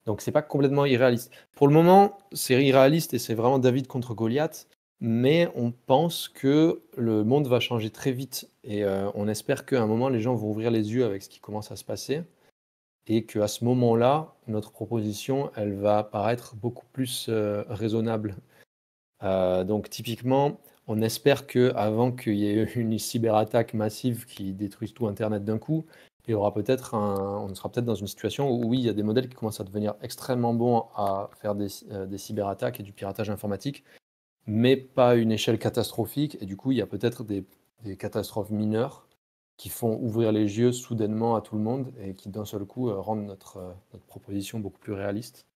Donc, c'est pas complètement irréaliste. Pour le moment, c'est irréaliste et c'est vraiment David contre Goliath, mais on pense que le monde va changer très vite et on espère qu'à un moment, les gens vont ouvrir les yeux avec ce qui commence à se passer et qu'à ce moment-là, notre proposition, elle va paraître beaucoup plus raisonnable. Donc typiquement, on espère qu'avant qu'il y ait une cyberattaque massive qui détruise tout Internet d'un coup, on sera peut-être dans une situation où oui, il y a des modèles qui commencent à devenir extrêmement bons à faire des cyberattaques et du piratage informatique, mais pas à une échelle catastrophique. Et du coup, il y a peut-être des catastrophes mineures qui font ouvrir les yeux soudainement à tout le monde et qui d'un seul coup rendent notre proposition beaucoup plus réaliste.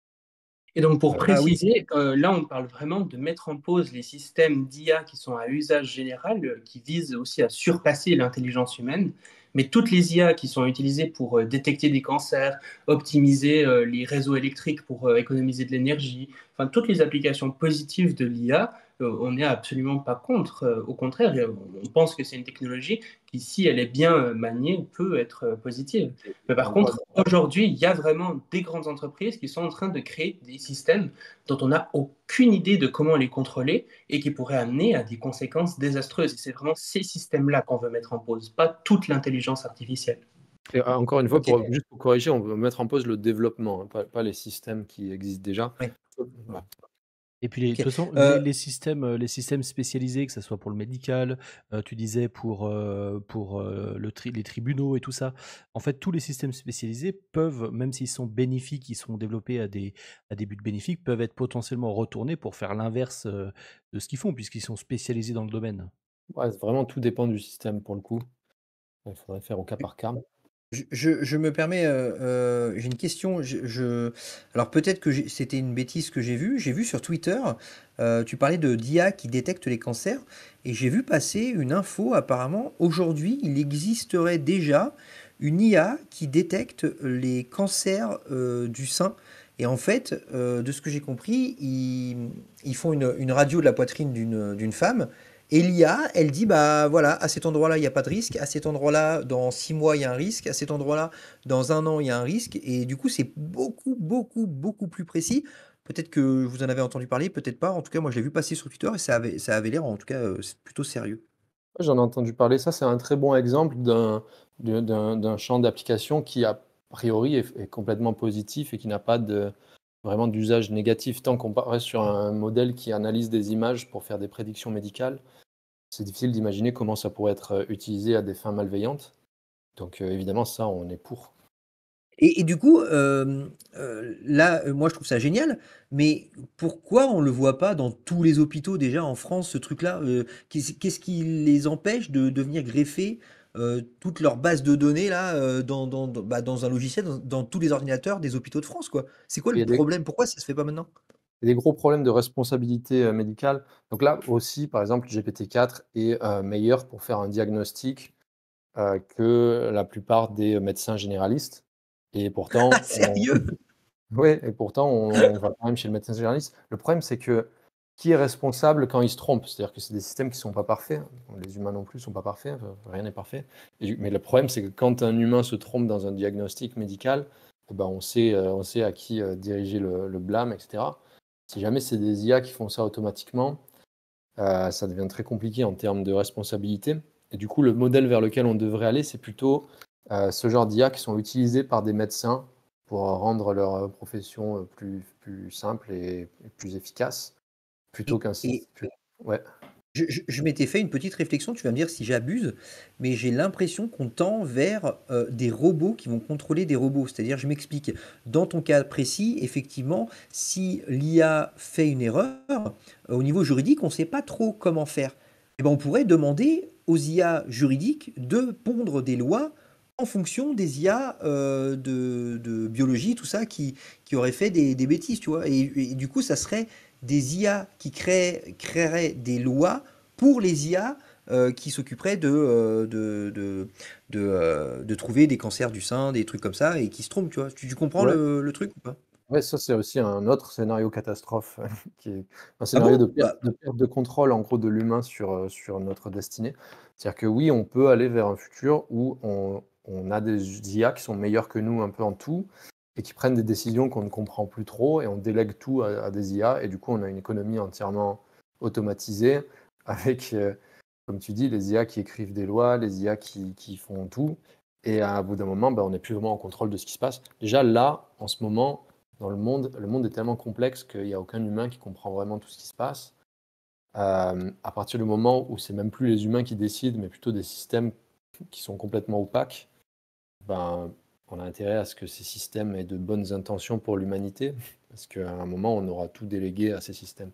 Et donc, pour Ah oui. préciser, là, on parle vraiment de mettre en pause les systèmes d'IA qui sont à usage général, qui visent aussi à surpasser l'intelligence humaine. Mais toutes les IA qui sont utilisées pour détecter des cancers, optimiser les réseaux électriques pour économiser de l'énergie, enfin, toutes les applications positives de l'IA, on n'est absolument pas contre. Au contraire, on pense que c'est une technologie qui, si elle est bien maniée, peut être positive. Mais par contre, aujourd'hui, il y a vraiment des grandes entreprises qui sont en train de créer des systèmes dont on n'a aucune idée de comment les contrôler et qui pourraient amener à des conséquences désastreuses. Et c'est vraiment ces systèmes-là qu'on veut mettre en pause, pas toute l'intelligence artificielle. Et encore une fois, Ok. juste pour corriger, on veut mettre en pause le développement, hein, pas les systèmes qui existent déjà. Ouais. Voilà. Et puis, de Ok. toute façon, les systèmes spécialisés, que ce soit pour le médical, tu disais pour les tribunaux et tout ça, en fait, tous les systèmes spécialisés peuvent, même s'ils sont bénéfiques, ils sont développés à des buts bénéfiques, peuvent être potentiellement retournés pour faire l'inverse de ce qu'ils font, puisqu'ils sont spécialisés dans le domaine. Ouais, vraiment, tout dépend du système pour le coup. Il faudrait faire au cas par cas. Je me permets, j'ai une question. Alors peut-être que c'était une bêtise que j'ai vue. J'ai vu sur Twitter, tu parlais de d'IA qui détecte les cancers, et j'ai vu passer une info. Apparemment, aujourd'hui, il existerait déjà une IA qui détecte les cancers du sein. Et en fait, de ce que j'ai compris, ils font une radio de la poitrine d'une femme. Et l'IA, elle dit, bah voilà, à cet endroit-là, il n'y a pas de risque, à cet endroit-là, dans 6 mois, il y a un risque, à cet endroit-là, dans un an, il y a un risque. Et du coup, c'est beaucoup, beaucoup, beaucoup plus précis. Peut-être que vous en avez entendu parler, peut-être pas. En tout cas, moi, je l'ai vu passer sur Twitter et ça avait l'air, en tout cas, c'est plutôt sérieux. Ouais, j'en ai entendu parler. Ça, c'est un très bon exemple d'un champ d'application qui, a priori, est complètement positif et qui n'a pas vraiment d'usage négatif. Tant qu'on reste sur un modèle qui analyse des images pour faire des prédictions médicales, c'est difficile d'imaginer comment ça pourrait être utilisé à des fins malveillantes. Donc, évidemment, ça, on est pour. Et du coup, là, moi, je trouve ça génial. Mais pourquoi on le voit pas dans tous les hôpitaux déjà en France, ce truc-là? Qu'est-ce qui les empêche de venir greffer toute leur base de données là dans un logiciel, dans tous les ordinateurs des hôpitaux de France, quoi? C'est quoi Il y le a des, problème? Pourquoi ça se fait pas maintenant? y a des gros problèmes de responsabilité médicale. Donc là aussi, par exemple, GPT-4 est meilleur pour faire un diagnostic que la plupart des médecins généralistes. Et pourtant, Ah, sérieux? ouais, et pourtant, on va quand même chez le médecin généraliste. Le problème, c'est que qui est responsable quand il se trompe? C'est-à-dire que c'est des systèmes qui ne sont pas parfaits. Les humains non plus ne sont pas parfaits. Enfin, rien n'est parfait. Mais le problème, c'est que quand un humain se trompe dans un diagnostic médical, eh ben, on sait à qui diriger le blâme, etc. Si jamais c'est des IA qui font ça automatiquement, ça devient très compliqué en termes de responsabilité. Et du coup, le modèle vers lequel on devrait aller, c'est plutôt ce genre d'IA qui sont utilisés par des médecins pour rendre leur profession plus simple et plus efficace, plutôt Et, qu'un et système. Ouais. je m'étais fait une petite réflexion, tu vas me dire si j'abuse, mais j'ai l'impression qu'on tend vers des robots qui vont contrôler des robots. C'est-à-dire, je m'explique, dans ton cas précis, effectivement, si l'IA fait une erreur, au niveau juridique, on ne sait pas trop comment faire. Eh ben, on pourrait demander aux IA juridiques de pondre des lois en fonction des IA de biologie, tout ça, qui auraient fait des bêtises, tu vois. Et du coup, ça serait des IA qui créeraient des lois pour les IA qui s'occuperaient de trouver des cancers du sein, des trucs comme ça, et qui se trompent, tu vois. Tu comprends Ouais. le truc ou pas? Ouais, ça c'est aussi un autre scénario catastrophe qui est un Ah scénario bon? de perte de contrôle en gros de l'humain sur notre destinée. C'est-à-dire que oui, on peut aller vers un futur où on a des IA qui sont meilleurs que nous un peu en tout et qui prennent des décisions qu'on ne comprend plus trop et on délègue tout à des IA et du coup on a une économie entièrement automatisée avec, comme tu dis, les IA qui écrivent des lois, les IA qui font tout et à bout d'un moment, ben, on n'est plus vraiment en contrôle de ce qui se passe. Déjà là, en ce moment, dans le monde est tellement complexe qu'il n'y a aucun humain qui comprend vraiment tout ce qui se passe. À partir du moment où c'est même plus les humains qui décident, mais plutôt des systèmes qui sont complètement opaques, ben, on a intérêt à ce que ces systèmes aient de bonnes intentions pour l'humanité, parce qu'à un moment, on aura tout délégué à ces systèmes.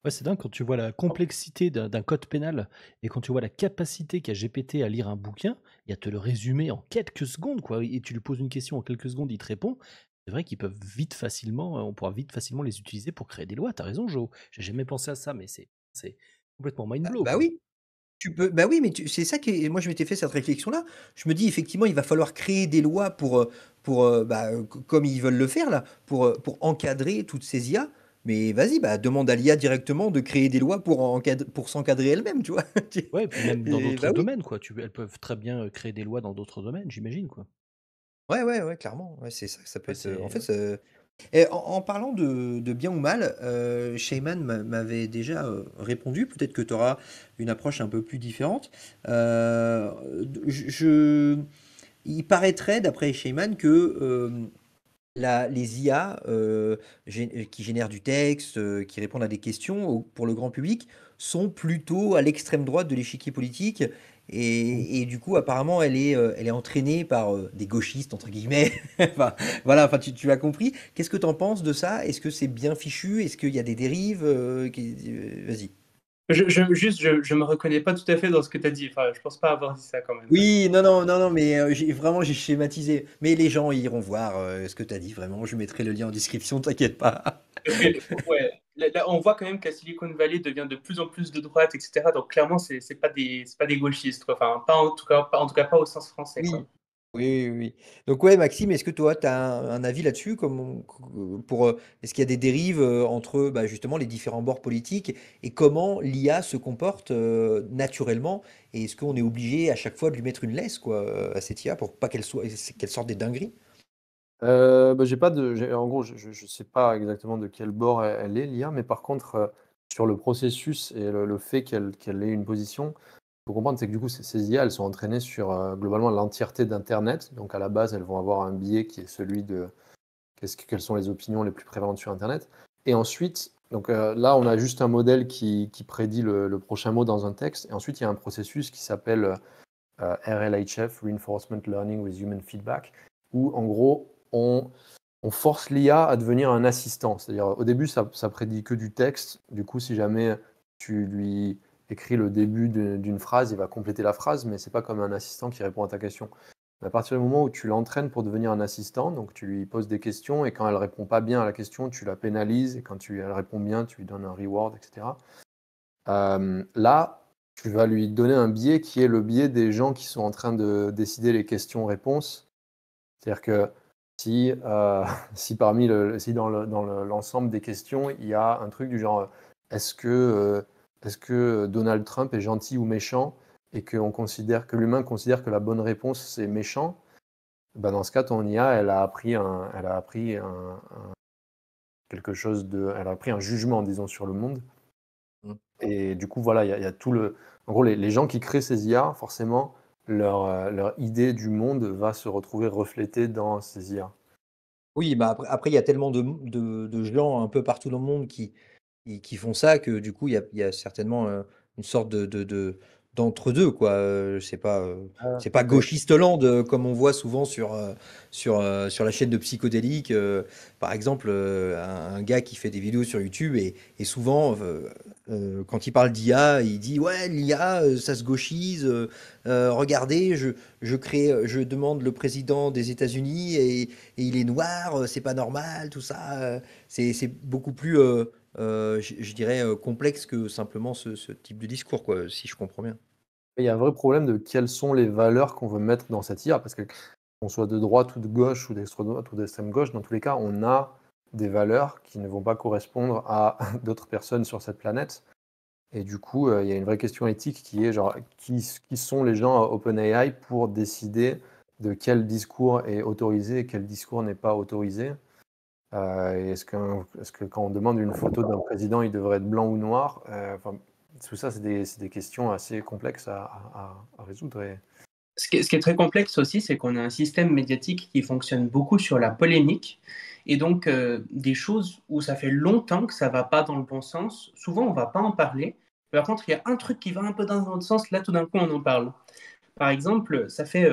Ouais, c'est dingue quand tu vois la complexité d'un code pénal et quand tu vois la capacité qu'a GPT à lire un bouquin et à te le résumer en quelques secondes, quoi. Et tu lui poses une question en quelques secondes, il te répond. C'est vrai qu'ils peuvent vite facilement, on pourra vite facilement les utiliser pour créer des lois. T'as raison, Jo. J'ai jamais pensé à ça, mais c'est complètement mind blow, Bah quoi. oui, bah oui, mais c'est ça qui moi je m'étais fait cette réflexion-là. Je me dis effectivement, il va falloir créer des lois comme ils veulent le faire là, pour encadrer toutes ces IA. Mais vas-y, bah demande à l'IA directement de créer des lois pour s'encadrer elle-même, tu vois. Ouais, et puis même dans Et d'autres bah oui. domaines, quoi. Elles peuvent très bien créer des lois dans d'autres domaines, j'imagine, quoi. Ouais, ouais, ouais, clairement. Ouais, c'est ça, ça peut Ouais, être. En c'est fait, ouais. et en parlant de bien ou mal, Shayman m'avait déjà répondu. Peut-être que tu auras une approche un peu plus différente. Il paraîtrait, d'après Shayman, que les IA qui génèrent du texte, qui répondent à des questions pour le grand public, sont plutôt à l'extrême droite de l'échiquier politique. Et du coup, apparemment, elle est entraînée par des gauchistes, entre guillemets. Enfin, voilà, enfin, tu as compris. Qu'est-ce que tu en penses de ça? Est-ce que c'est bien fichu? Est-ce qu'il y a des dérives? Vas-y. Je me reconnais pas tout à fait dans ce que tu as dit. Enfin, je pense pas avoir dit ça quand même. Oui, non, non, non, non, mais j'ai schématisé. Mais les gens iront voir ce que tu as dit, vraiment. Je mettrai le lien en description, t'inquiète pas. Parce que, ouais, là, on voit quand même que la Silicon Valley devient de plus en plus de droite, etc. Donc clairement, c'est pas des gauchistes, quoi. Enfin, pas en tout cas, en tout cas pas au sens français, quoi. Oui, oui, oui, oui. Donc ouais, Maxime, est-ce que toi, tu as un avis là-dessus est-ce qu'il y a des dérives entre bah, justement les différents bords politiques et comment l'IA se comporte naturellement et est-ce qu'on est obligé à chaque fois de lui mettre une laisse quoi, à cette IA pour pas qu'elle sorte des dingueries? Bah, j'ai pas de en gros, je sais pas exactement de quel bord elle est l'IA, mais par contre, sur le processus et le fait qu'elle ait une position, faut comprendre, c'est que du coup, ces IA, elles sont entraînées sur, globalement l'entièreté d'internet. Donc à la base, elles vont avoir un biais qui est celui de quelles sont les opinions les plus prévalentes sur internet et ensuite donc là, on a juste un modèle qui prédit le prochain mot dans un texte et ensuite il y a un processus qui s'appelle, RLHF, Reinforcement Learning with Human Feedback, où en gros, on force l'IA à devenir un assistant. C'est-à-dire, au début, ça prédit que du texte. Du coup, si jamais tu lui écris le début d'une phrase, il va compléter la phrase, mais c'est pas comme un assistant qui répond à ta question. À partir du moment où tu l'entraînes pour devenir un assistant, donc tu lui poses des questions et quand elle répond pas bien à la question, tu la pénalises et quand elle répond bien, tu lui donnes un reward, etc. Là, tu vas lui donner un biais qui est le biais des gens qui sont en train de décider les questions-réponses. C'est-à-dire que si dans l'ensemble des questions, il y a un truc du genre est-ce que Donald Trump est gentil ou méchant et que l'humain considère que la bonne réponse c'est méchant, ben dans ce cas, ton IA, elle a appris elle a appris un jugement, disons, sur le monde. Et du coup, voilà, il y a tout le. En gros, les gens qui créent ces IA, forcément, leur idée du monde va se retrouver reflétée dans ces IA. Oui, bah après, il y a tellement de gens un peu partout dans le monde qui font ça que du coup, il y a certainement une sorte d'entre-deux, quoi. C'est pas gauchiste land comme on voit souvent sur la chaîne de Psychodélique. Par exemple, un gars qui fait des vidéos sur YouTube et souvent, quand il parle d'IA, il dit ouais, l'IA, ça se gauchise. Regardez, je demande le président des États-Unis et il est noir, c'est pas normal, tout ça. C'est beaucoup plus, je dirais, complexe que simplement ce type de discours, quoi, si je comprends bien. Il y a un vrai problème de quelles sont les valeurs qu'on veut mettre dans cette IA, parce que qu'on soit de droite ou de gauche ou d'extrême droite ou d'extrême gauche, dans tous les cas, on a des valeurs qui ne vont pas correspondre à d'autres personnes sur cette planète. Et du coup, il y a une vraie question éthique qui est genre, qui sont les gens à OpenAI pour décider de quel discours est autorisé et quel discours n'est pas autorisé. Et est-ce que quand on demande une photo d'un président, il devrait être blanc ou noir? Tout ça, c'est des questions assez complexes à résoudre. Ce qui est très complexe aussi, c'est qu'on a un système médiatique qui fonctionne beaucoup sur la polémique. Et donc, des choses où ça fait longtemps que ça va pas dans le bon sens, souvent on va pas en parler. Par contre, il y a un truc qui va un peu dans l'autre sens, là tout d'un coup on en parle. Par exemple, ça fait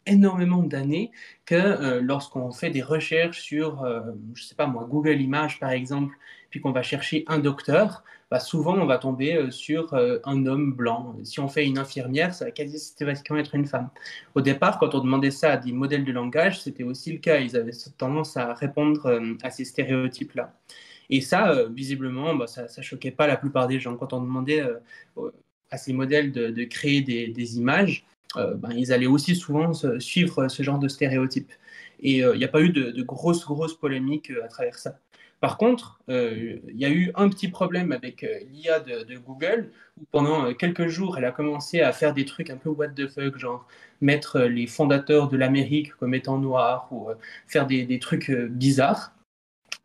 énormément d'années que lorsqu'on fait des recherches sur, je sais pas moi, Google Images par exemple, puis qu'on va chercher un docteur, bah souvent on va tomber sur un homme blanc. Si on fait une infirmière, ça va quasi systématiquement être une femme. Au départ, quand on demandait ça à des modèles de langage, c'était aussi le cas. Ils avaient tendance à répondre à ces stéréotypes-là. Et ça, visiblement, bah, ça choquait pas la plupart des gens. Quand on demandait à ces modèles de créer des images, ben, ils allaient aussi souvent suivre ce genre de stéréotypes. Et il n'y a pas eu de grosses polémiques à travers ça. Par contre, il y a eu un petit problème avec l'IA de Google, où pendant quelques jours, elle a commencé à faire des trucs un peu what the fuck, genre mettre les fondateurs de l'Amérique comme étant noirs, ou faire des trucs bizarres.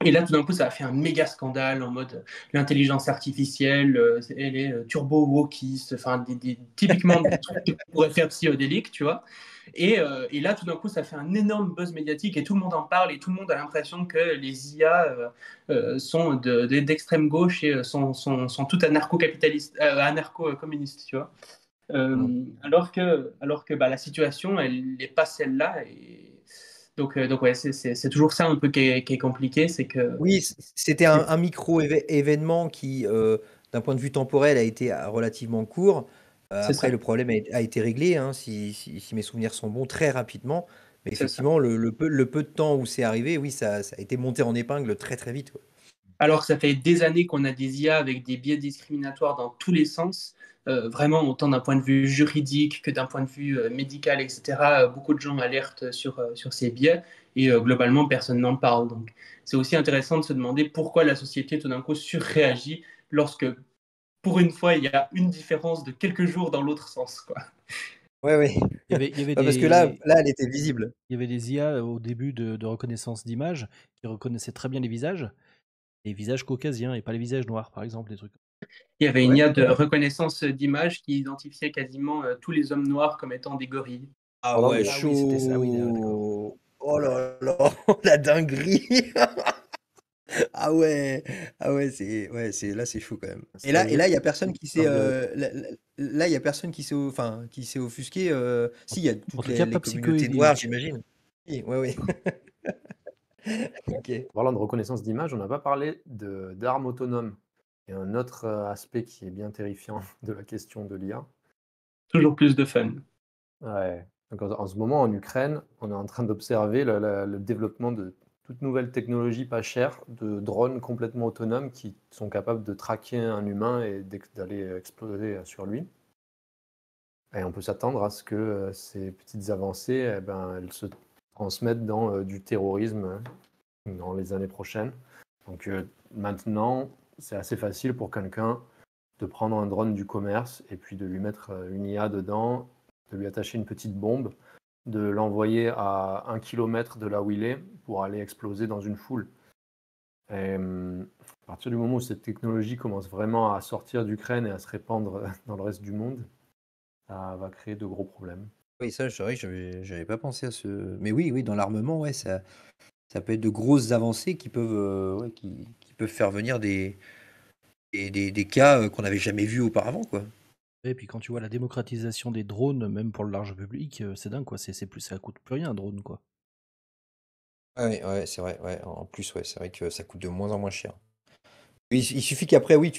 Et là, tout d'un coup, ça a fait un méga scandale en mode l'intelligence artificielle, elle est turbo-wokiste, enfin, typiquement des trucs qu'on pourrait faire psychodélique, tu vois. Et là, tout d'un coup, ça fait un énorme buzz médiatique et tout le monde en parle et tout le monde a l'impression que les IA sont d'extrême gauche et sont toutes anarcho-capitalistes, anarcho-communistes, tu vois. Alors que bah, la situation, elle n'est pas celle-là. Donc ouais, c'est toujours ça un peu qui est compliqué, c'est que Oui, c'était un micro-événement qui, d'un point de vue temporel, a été relativement court. c'est Après, ça, le problème a été réglé, hein, si mes souvenirs sont bons, très rapidement. Mais c'est ça. effectivement, le peu de temps où c'est arrivé, oui, ça a été monté en épingle très très vite, quoi. Alors que ça fait des années qu'on a des IA avec des biais discriminatoires dans tous les sens, vraiment autant d'un point de vue juridique que d'un point de vue médical, etc. Beaucoup de gens alertent sur ces biais et globalement personne n'en parle. Donc c'est aussi intéressant de se demander pourquoi la société tout d'un coup surréagit lorsque pour une fois il y a une différence de quelques jours dans l'autre sens, quoi. Ouais, ouais. Il y avait Parce que là, des, elle était visible. il y avait des IA au début de reconnaissance d'images qui reconnaissaient très bien les visages caucasiens et pas les visages noirs, par exemple, des trucs. Il y avait une Ouais. IA de reconnaissance d'image qui identifiait quasiment tous les hommes noirs comme étant des gorilles. Ah Pendant ouais, des- Ah oui, c'était ça, oui, d'accord. chaud. Oh là là, la dinguerie. Ah ouais, là c'est fou quand même. c'est pas Et là juste il y a personne qui s'est leur vérité. là il y a personne enfin qui s'est offusqué si il y a En toutes tout cas, les pas communautés noires, psychodélique. j'imagine. Oui, ouais ouais. OK. Parlant de reconnaissance d'image, on n'a pas parlé d'armes autonomes. Il y a un autre aspect qui est bien terrifiant de la question de l'IA. Toujours plus de fun. Ouais. Donc en ce moment, en Ukraine, on est en train d'observer le développement de toute nouvelle technologie pas chère, de drones complètement autonomes qui sont capables de traquer un humain et d'aller exploser sur lui. Et on peut s'attendre à ce que ces petites avancées, eh ben, elles se transmettent dans du terrorisme dans les années prochaines. Donc maintenant, c'est assez facile pour quelqu'un de prendre un drone du commerce et puis de lui mettre une IA dedans, de lui attacher une petite bombe, de l'envoyer à 1 kilomètre de là où il est pour aller exploser dans une foule. Et à partir du moment où cette technologie commence vraiment à sortir d'Ukraine et à se répandre dans le reste du monde, ça va créer de gros problèmes. Oui, ça, c'est vrai que j'avais pas pensé à ce. Mais oui, oui, dans l'armement, ouais, ça peut être de grosses avancées qui peuvent, ouais, qui peuvent faire venir des cas qu'on n'avait jamais vus auparavant, quoi. Et puis quand tu vois la démocratisation des drones, même pour le large public, c'est dingue quoi. Ça coûte plus rien un drone quoi. Ouais, ouais, c'est vrai. Ouais. En plus, ouais, c'est vrai que ça coûte de moins en moins cher. Il suffit qu'après, oui,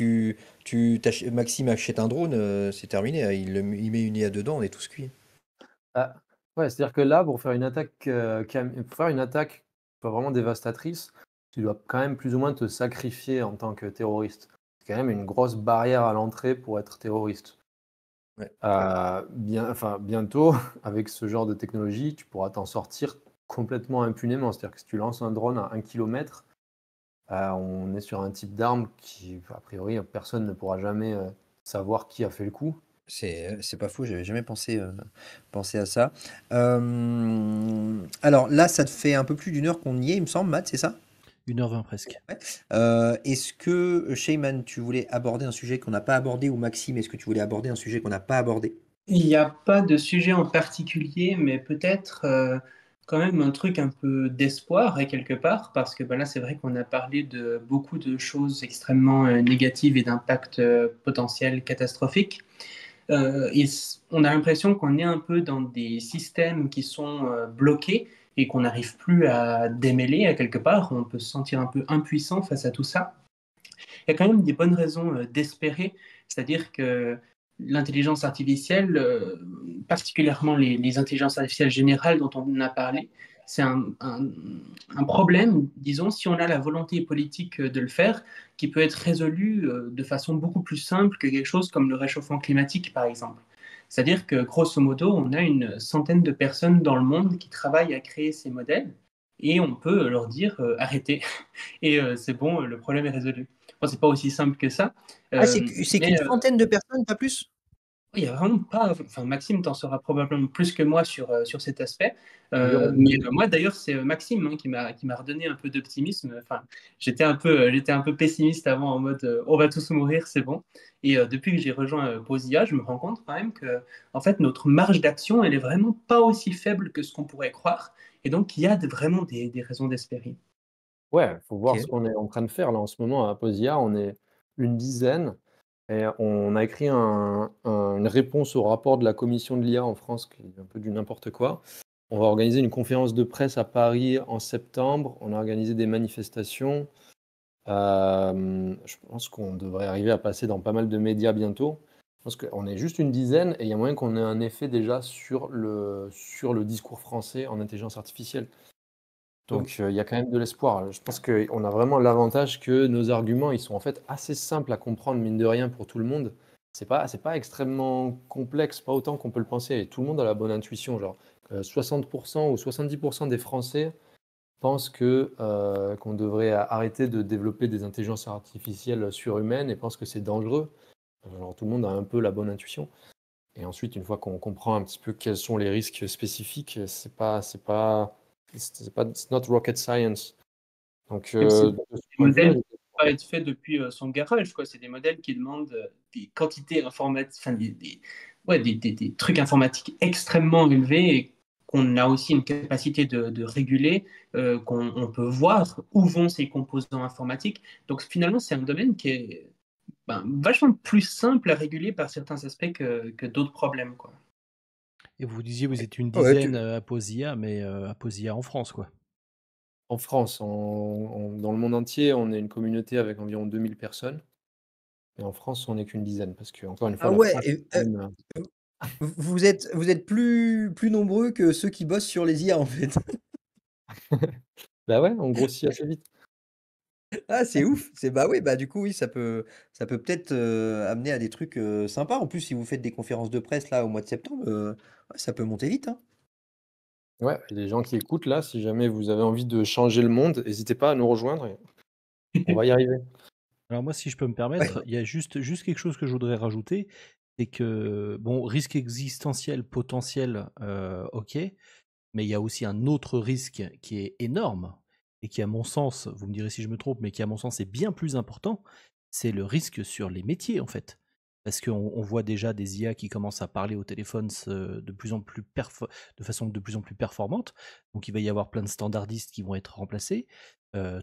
Maxime achète un drone, c'est terminé. Il met une IA dedans, on est tous cuits. Ah, ouais, c'est-à-dire que là, pour faire une attaque, pour faire une attaque qui soit vraiment dévastatrice, tu dois quand même plus ou moins te sacrifier en tant que terroriste. C'est quand même une grosse barrière à l'entrée pour être terroriste. Ouais. Bientôt, avec ce genre de technologie, tu pourras t'en sortir complètement impunément. C'est-à-dire que si tu lances un drone à 1 kilomètre, on est sur un type d'arme qui, a priori, personne ne pourra jamais savoir qui a fait le coup. C'est pas faux, j'avais jamais pensé à ça. Alors là, ça te fait un peu plus d'1 heure qu'on y est, il me semble, Matt, c'est ça? 1h20 presque. Ouais. Est-ce que, Sheyman, tu voulais aborder un sujet qu'on n'a pas abordé, ou Maxime, est-ce que tu voulais aborder un sujet qu'on n'a pas abordé? Il n'y a pas de sujet en particulier, mais peut-être quand même un truc un peu d'espoir, et quelque part, parce que là, c'est vrai qu'on a parlé de beaucoup de choses extrêmement négatives et d'impact potentiel catastrophique. On a l'impression qu'on est un peu dans des systèmes qui sont bloqués et qu'on n'arrive plus à démêler à quelque part. On peut se sentir un peu impuissant face à tout ça. Il y a quand même des bonnes raisons d'espérer, c'est-à-dire que l'intelligence artificielle, particulièrement les intelligences artificielles générales dont on a parlé, c'est un problème, disons, si on a la volonté politique de le faire, qui peut être résolu de façon beaucoup plus simple que quelque chose comme le réchauffement climatique, par exemple. C'est-à-dire que, grosso modo, on a une centaine de personnes dans le monde qui travaillent à créer ces modèles, et on peut leur dire arrêtez, et c'est bon, le problème est résolu. Bon, c'est pas aussi simple que ça. Ah, c'est qu'une centaine de personnes, pas plus? Il n'y a vraiment pas. Enfin, Maxime t'en saura probablement plus que moi sur cet aspect. Environ. Mais moi, d'ailleurs, c'est Maxime qui m'a redonné un peu d'optimisme. Enfin, j'étais un peu pessimiste avant, en mode on va tous mourir, c'est bon. Et depuis que j'ai rejoint Posia, je me rends compte quand même que en fait, notre marge d'action, elle est vraiment pas aussi faible que ce qu'on pourrait croire. Et donc, il y a vraiment des raisons d'espérer. Ouais, faut voir Ok. ce qu'on est en train de faire là en ce moment à Posia. On est une dizaine et on a écrit une réponse au rapport de la commission de l'IA en France, qui est un peu du n'importe quoi. On va organiser une conférence de presse à Paris en septembre. On a organisé des manifestations. Je pense qu'on devrait arriver à passer dans pas mal de médias bientôt. Je pense qu'on est juste une dizaine et il y a moyen qu'on ait un effet déjà sur le discours français en intelligence artificielle. Donc il y a quand même de l'espoir. Je pense qu'on a vraiment l'avantage que nos arguments, ils sont en fait assez simples à comprendre, mine de rien, pour tout le monde. C'est pas extrêmement complexe, pas autant qu'on peut le penser. Et tout le monde a la bonne intuition. Genre, 60% ou 70% des Français pensent qu'on devrait arrêter de développer des intelligences artificielles surhumaines et pensent que c'est dangereux. Genre, tout le monde a un peu la bonne intuition. Et ensuite, une fois qu'on comprend un petit peu quels sont les risques spécifiques, it's not rocket science. Donc, Même si de ce des point de modèles vue-là, ne peuvent pas être faits depuis son garage, quoi. C'est des modèles qui demandent des quantités informatiques, enfin ouais, des trucs informatiques extrêmement élevés et qu'on a aussi une capacité de réguler, qu'on on peut voir où vont ces composants informatiques. Donc finalement, c'est un domaine qui est vachement plus simple à réguler par certains aspects que d'autres problèmes, quoi. Et vous disiez vous êtes une Ouais, dizaine à Posia, mais à Posia en France quoi. en France, dans le monde entier, on est une communauté avec environ 2000 personnes. Et en France, on n'est qu'une dizaine. Parce que, encore une fois, Ah la ouais, France, c'est quand même Vous êtes plus nombreux que ceux qui bossent sur les IA, en fait. Bah ouais, on grossit assez vite. Ah, c'est ouf! Bah oui, bah du coup, oui, ça peut peut-être amener à des trucs sympas. En plus, si vous faites des conférences de presse là au mois de septembre, ouais, ça peut monter vite, hein. Ouais, et les gens qui écoutent là, si jamais vous avez envie de changer le monde, n'hésitez pas à nous rejoindre et on va y arriver. Alors moi, si je peux me Ouais. permettre, il y a juste quelque chose que je voudrais rajouter, c'est que, bon, risque existentiel potentiel, ok, mais il y a aussi un autre risque qui est énorme et qui, à mon sens, vous me direz si je me trompe, mais qui, à mon sens, est bien plus important, c'est le risque sur les métiers, en fait. Parce qu'on voit déjà des IA qui commencent à parler au téléphone de plus en plus de façon de plus en plus performante. Donc il va y avoir plein de standardistes qui vont être remplacés.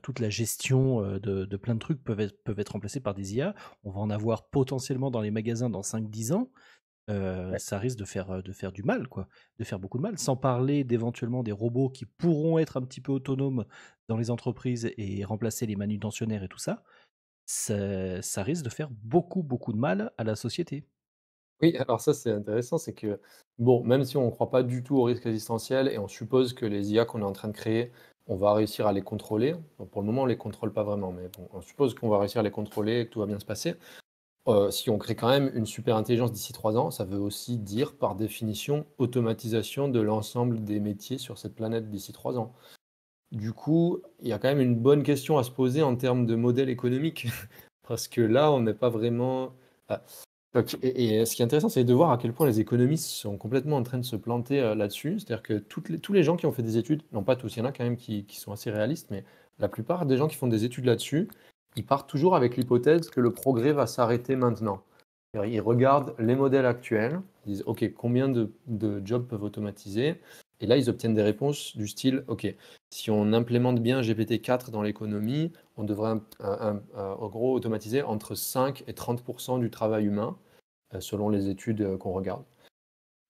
Toute la gestion de plein de trucs peuvent être remplacés par des IA. On va en avoir potentiellement dans les magasins dans 5-10 ans. Ouais. Ça risque de faire du mal, quoi, de faire beaucoup de mal. Sans parler d'éventuellement des robots qui pourront être un petit peu autonomes dans les entreprises et remplacer les manutentionnaires et tout ça. Ça risque de faire beaucoup, beaucoup de mal à la société. Oui, alors ça, c'est intéressant, c'est que, bon, même si on ne croit pas du tout au risque existentiel et on suppose que les IA qu'on est en train de créer, on va réussir à les contrôler. Bon, pour le moment, on ne les contrôle pas vraiment, mais bon, on suppose qu'on va réussir à les contrôler et que tout va bien se passer. Si on crée quand même une super intelligence d'ici 3 ans, ça veut aussi dire, par définition, automatisation de l'ensemble des métiers sur cette planète d'ici 3 ans. Du coup, il y a quand même une bonne question à se poser en termes de modèle économique, parce que là, on n'est pas vraiment. Ah, et ce qui est intéressant, c'est de voir à quel point les économistes sont complètement en train de se planter là-dessus. C'est-à-dire que tous les gens qui ont fait des études, non pas tous, il y en a quand même qui sont assez réalistes, mais la plupart des gens qui font des études là-dessus, ils partent toujours avec l'hypothèse que le progrès va s'arrêter maintenant. C'est-à-dire, ils regardent les modèles actuels, ils disent OK, combien de jobs peuvent automatiser? Et là, ils obtiennent des réponses du style OK, si on implémente bien GPT-4 dans l'économie, on devrait en gros automatiser entre 5 et 30% du travail humain, selon les études qu'on regarde.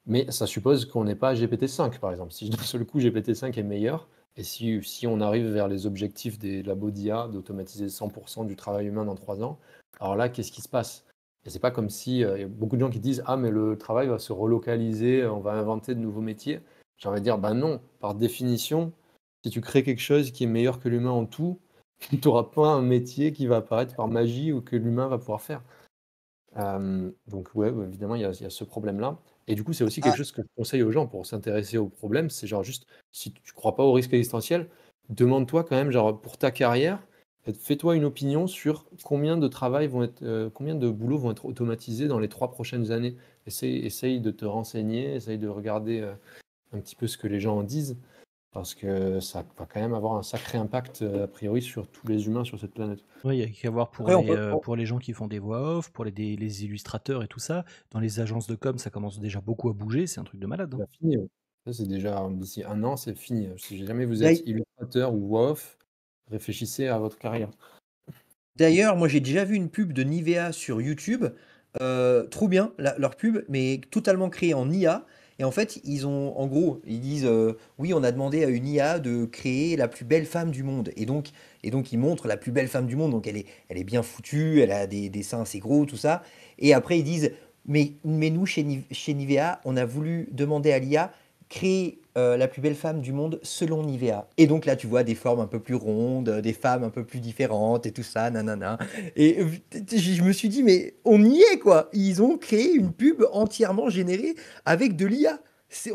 Mais ça suppose qu'on n'est pas GPT-5, par exemple. Si d'un seul coup GPT-5 est meilleur, et si on arrive vers les objectifs des labos d'IA d'automatiser 100% du travail humain dans 3 ans, alors là, qu'est-ce qui se passe? Et c'est pas comme si il y a beaucoup de gens qui disent ah mais le travail va se relocaliser, on va inventer de nouveaux métiers. J'ai envie de dire ben non, par définition, si tu crées quelque chose qui est meilleur que l'humain en tout, tu n'auras pas un métier qui va apparaître par magie ou que l'humain va pouvoir faire. Donc ouais, évidemment, il y a ce problème-là. Et du coup, c'est aussi quelque Ah, chose que je conseille aux gens pour s'intéresser au problème. C'est genre juste, si tu crois pas au risque existentiel, demande-toi quand même, genre pour ta carrière, fais-toi une opinion sur combien de boulots vont être automatisés dans les 3 prochaines années. Essaye de te renseigner, essaye de regarder un petit peu ce que les gens en disent, parce que ça va quand même avoir un sacré impact, a priori, sur tous les humains sur cette planète. Oui, il y a qu'à voir après, pour les gens qui font des voix off, pour les illustrateurs et tout ça. Dans les agences de com, ça commence déjà beaucoup à bouger, c'est un truc de malade, hein. Bah, fini, ça, c'est déjà d'ici 1 an, c'est fini. Si jamais vous êtes d'ail- illustrateur ou voix off, réfléchissez à votre carrière. D'ailleurs, moi j'ai déjà vu une pub de Nivea sur YouTube, trop bien leur pub, mais totalement créée en IA. Et en fait, en gros, ils disent, oui, on a demandé à une IA de créer la plus belle femme du monde. Et donc ils montrent la plus belle femme du monde. Donc elle est bien foutue, elle a des seins assez gros, tout ça. Et après ils disent, mais nous chez Nivea, on a voulu demander à l'IA créer la plus belle femme du monde selon Nivea. Et donc là, tu vois des formes un peu plus rondes, des femmes un peu plus différentes et tout ça, nanana. Et je me suis dit, mais on y est quoi. Ils ont créé une pub entièrement générée avec de l'IA.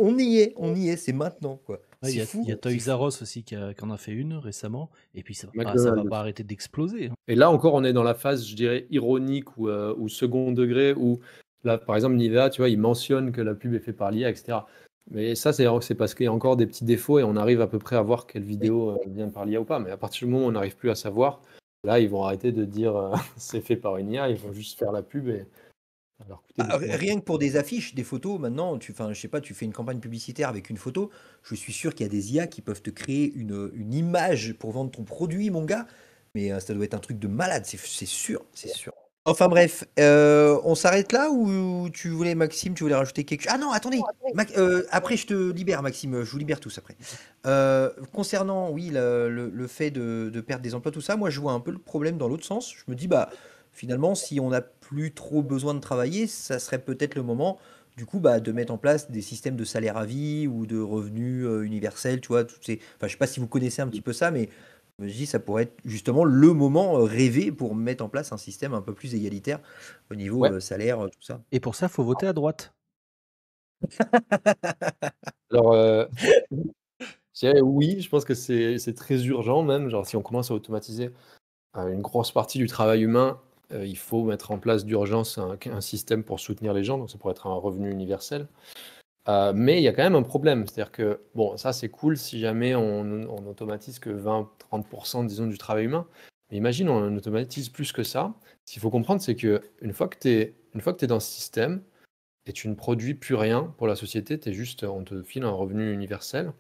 On y est, c'est maintenant quoi. Ouais, C'est il y a fou, c'est Toys R fou. Us aussi qui en a fait une récemment, et puis ça va McDonald's pas aussi. arrêter d'exploser, hein. Et là encore, on est dans la phase, je dirais, ironique ou second degré, où là, par exemple, Nivea, tu vois, il mentionne que la pub est faite par l'IA, etc. Mais ça, c'est parce qu'il y a encore des petits défauts et on arrive à peu près à voir quelle Oui. vidéo vient par l'IA ou pas. Mais à partir du moment où on n'arrive plus à savoir, là, ils vont arrêter de dire c'est fait par une IA, ils vont juste faire la pub et ça va leur coûter Bah, beaucoup moins cher. rien que pour des affiches, des photos, maintenant, enfin, je sais pas, tu fais une campagne publicitaire avec une photo, je suis sûr qu'il y a des IA qui peuvent te créer une image pour vendre ton produit, mon gars. Mais ça doit être un truc de malade, c'est sûr, c'est sûr. Enfin bref, on s'arrête là ou tu voulais, Maxime, tu voulais rajouter quelque chose? Ah non, attendez, après je te libère, Maxime, je vous libère tous après. Concernant, oui, le fait de perdre des emplois, tout ça, moi je vois un peu le problème dans l'autre sens. Je me dis, bah finalement, si on n'a plus trop besoin de travailler, ça serait peut-être le moment du coup, bah, de mettre en place des systèmes de salaire à vie ou de revenus universels, tu vois, enfin, je sais pas si vous connaissez un petit peu ça, mais je me dis, ça pourrait être justement le moment rêvé pour mettre en place un système un peu plus égalitaire au niveau Ouais. salaire, tout ça. Et pour ça, faut voter à droite. Alors, je dirais oui, je pense que c'est très urgent même. Genre, si on commence à automatiser une grosse partie du travail humain, il faut mettre en place d'urgence un système pour soutenir les gens. Donc, ça pourrait être un revenu universel. Mais il y a quand même un problème. C'est-à-dire que, bon, ça c'est cool si jamais on automatise que 20-30% disons du travail humain. Mais imagine, on automatise plus que ça. Ce qu'il faut comprendre, c'est que une fois que tu es dans ce système et tu ne produis plus rien pour la société, on te file un revenu universel,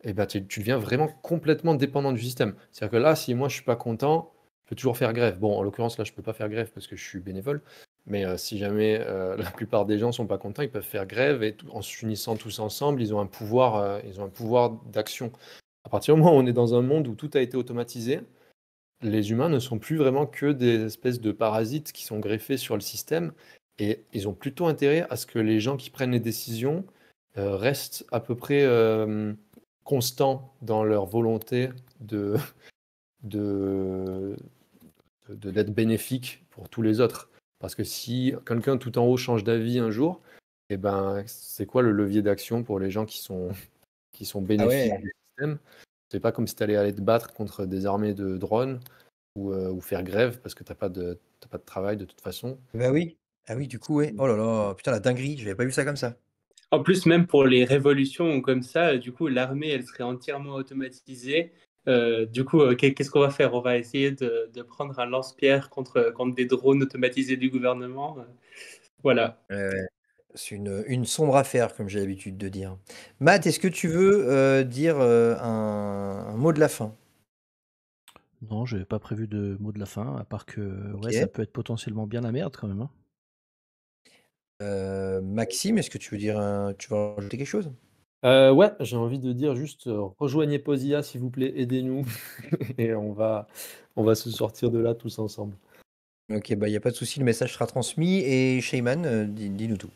et ben tu deviens vraiment complètement dépendant du système. C'est-à-dire que là, si moi je suis pas content, je peux toujours faire grève. Bon, en l'occurrence, là, je peux pas faire grève parce que je suis bénévole. Mais si jamais la plupart des gens sont pas contents, ils peuvent faire grève et en s'unissant tous ensemble, ils ont un pouvoir d'action. À partir du moment où on est dans un monde où tout a été automatisé, les humains ne sont plus vraiment que des espèces de parasites qui sont greffés sur le système et ils ont plutôt intérêt à ce que les gens qui prennent les décisions restent à peu près constants dans leur volonté de, de, d'être bénéfique pour tous les autres. Parce que si quelqu'un tout en haut change d'avis un jour, eh ben, c'est quoi le levier d'action pour les gens qui sont Ah bénéfiques ouais. du système? C'est pas comme si tu allais aller te battre contre des armées de drones ou faire grève parce que t'as pas de travail de toute façon. Bah oui. Ah oui, du coup, ouais. Oh là là, putain, la dinguerie, j'avais pas vu ça comme ça. En plus, même pour les révolutions ou comme ça, du coup, l'armée, elle serait entièrement automatisée. Du coup, qu'est-ce qu'on va faire? On va essayer de prendre un lance-pierre contre des drones automatisés du gouvernement. Voilà. Ouais, ouais. C'est une sombre affaire, comme j'ai l'habitude de dire. Matt, est-ce que tu veux dire un mot de la fin? Non, j'avais pas prévu de mot de la fin, à part que ouais, ça Ok. peut être potentiellement bien la merde quand même, hein. Maxime, est-ce que tu veux tu veux rajouter quelque chose? Ouais, j'ai envie de dire juste rejoignez Posia s'il vous plaît, aidez-nous et on va se sortir de là tous ensemble. Ok, bah il n'y a pas de souci, le message sera transmis. Et Shayman, dis-nous tout.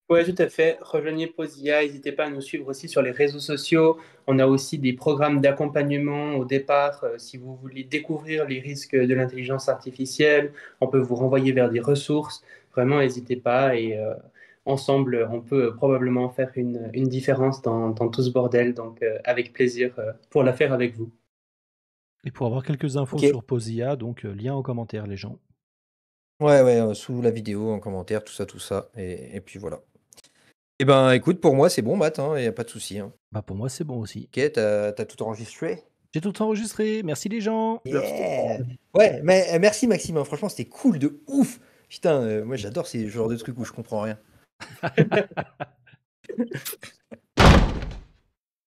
Ouais, tout à fait. Rejoignez Posia. N'hésitez pas à nous suivre aussi sur les réseaux sociaux. On a aussi des programmes d'accompagnement au départ. Si vous voulez découvrir les risques de l'intelligence artificielle, on peut vous renvoyer vers des ressources. Vraiment, n'hésitez pas. Et ensemble, on peut probablement faire une différence dans tout ce bordel. Donc, avec plaisir pour la faire avec vous. Et pour avoir quelques infos Ok. sur Posia, donc lien en commentaire, les gens. Ouais, ouais, sous la vidéo, en commentaire, tout ça, tout ça. Et puis voilà. Eh ben, écoute, pour moi, c'est bon, Matt, il n'y a pas de souci, hein. Bah pour moi, c'est bon aussi. Ok, t'as tout enregistré? J'ai tout enregistré. Merci les gens. Yeah! Ouais, mais merci Maxime, hein, franchement, c'était cool de ouf. Putain, moi j'adore ces genres de trucs où je comprends rien.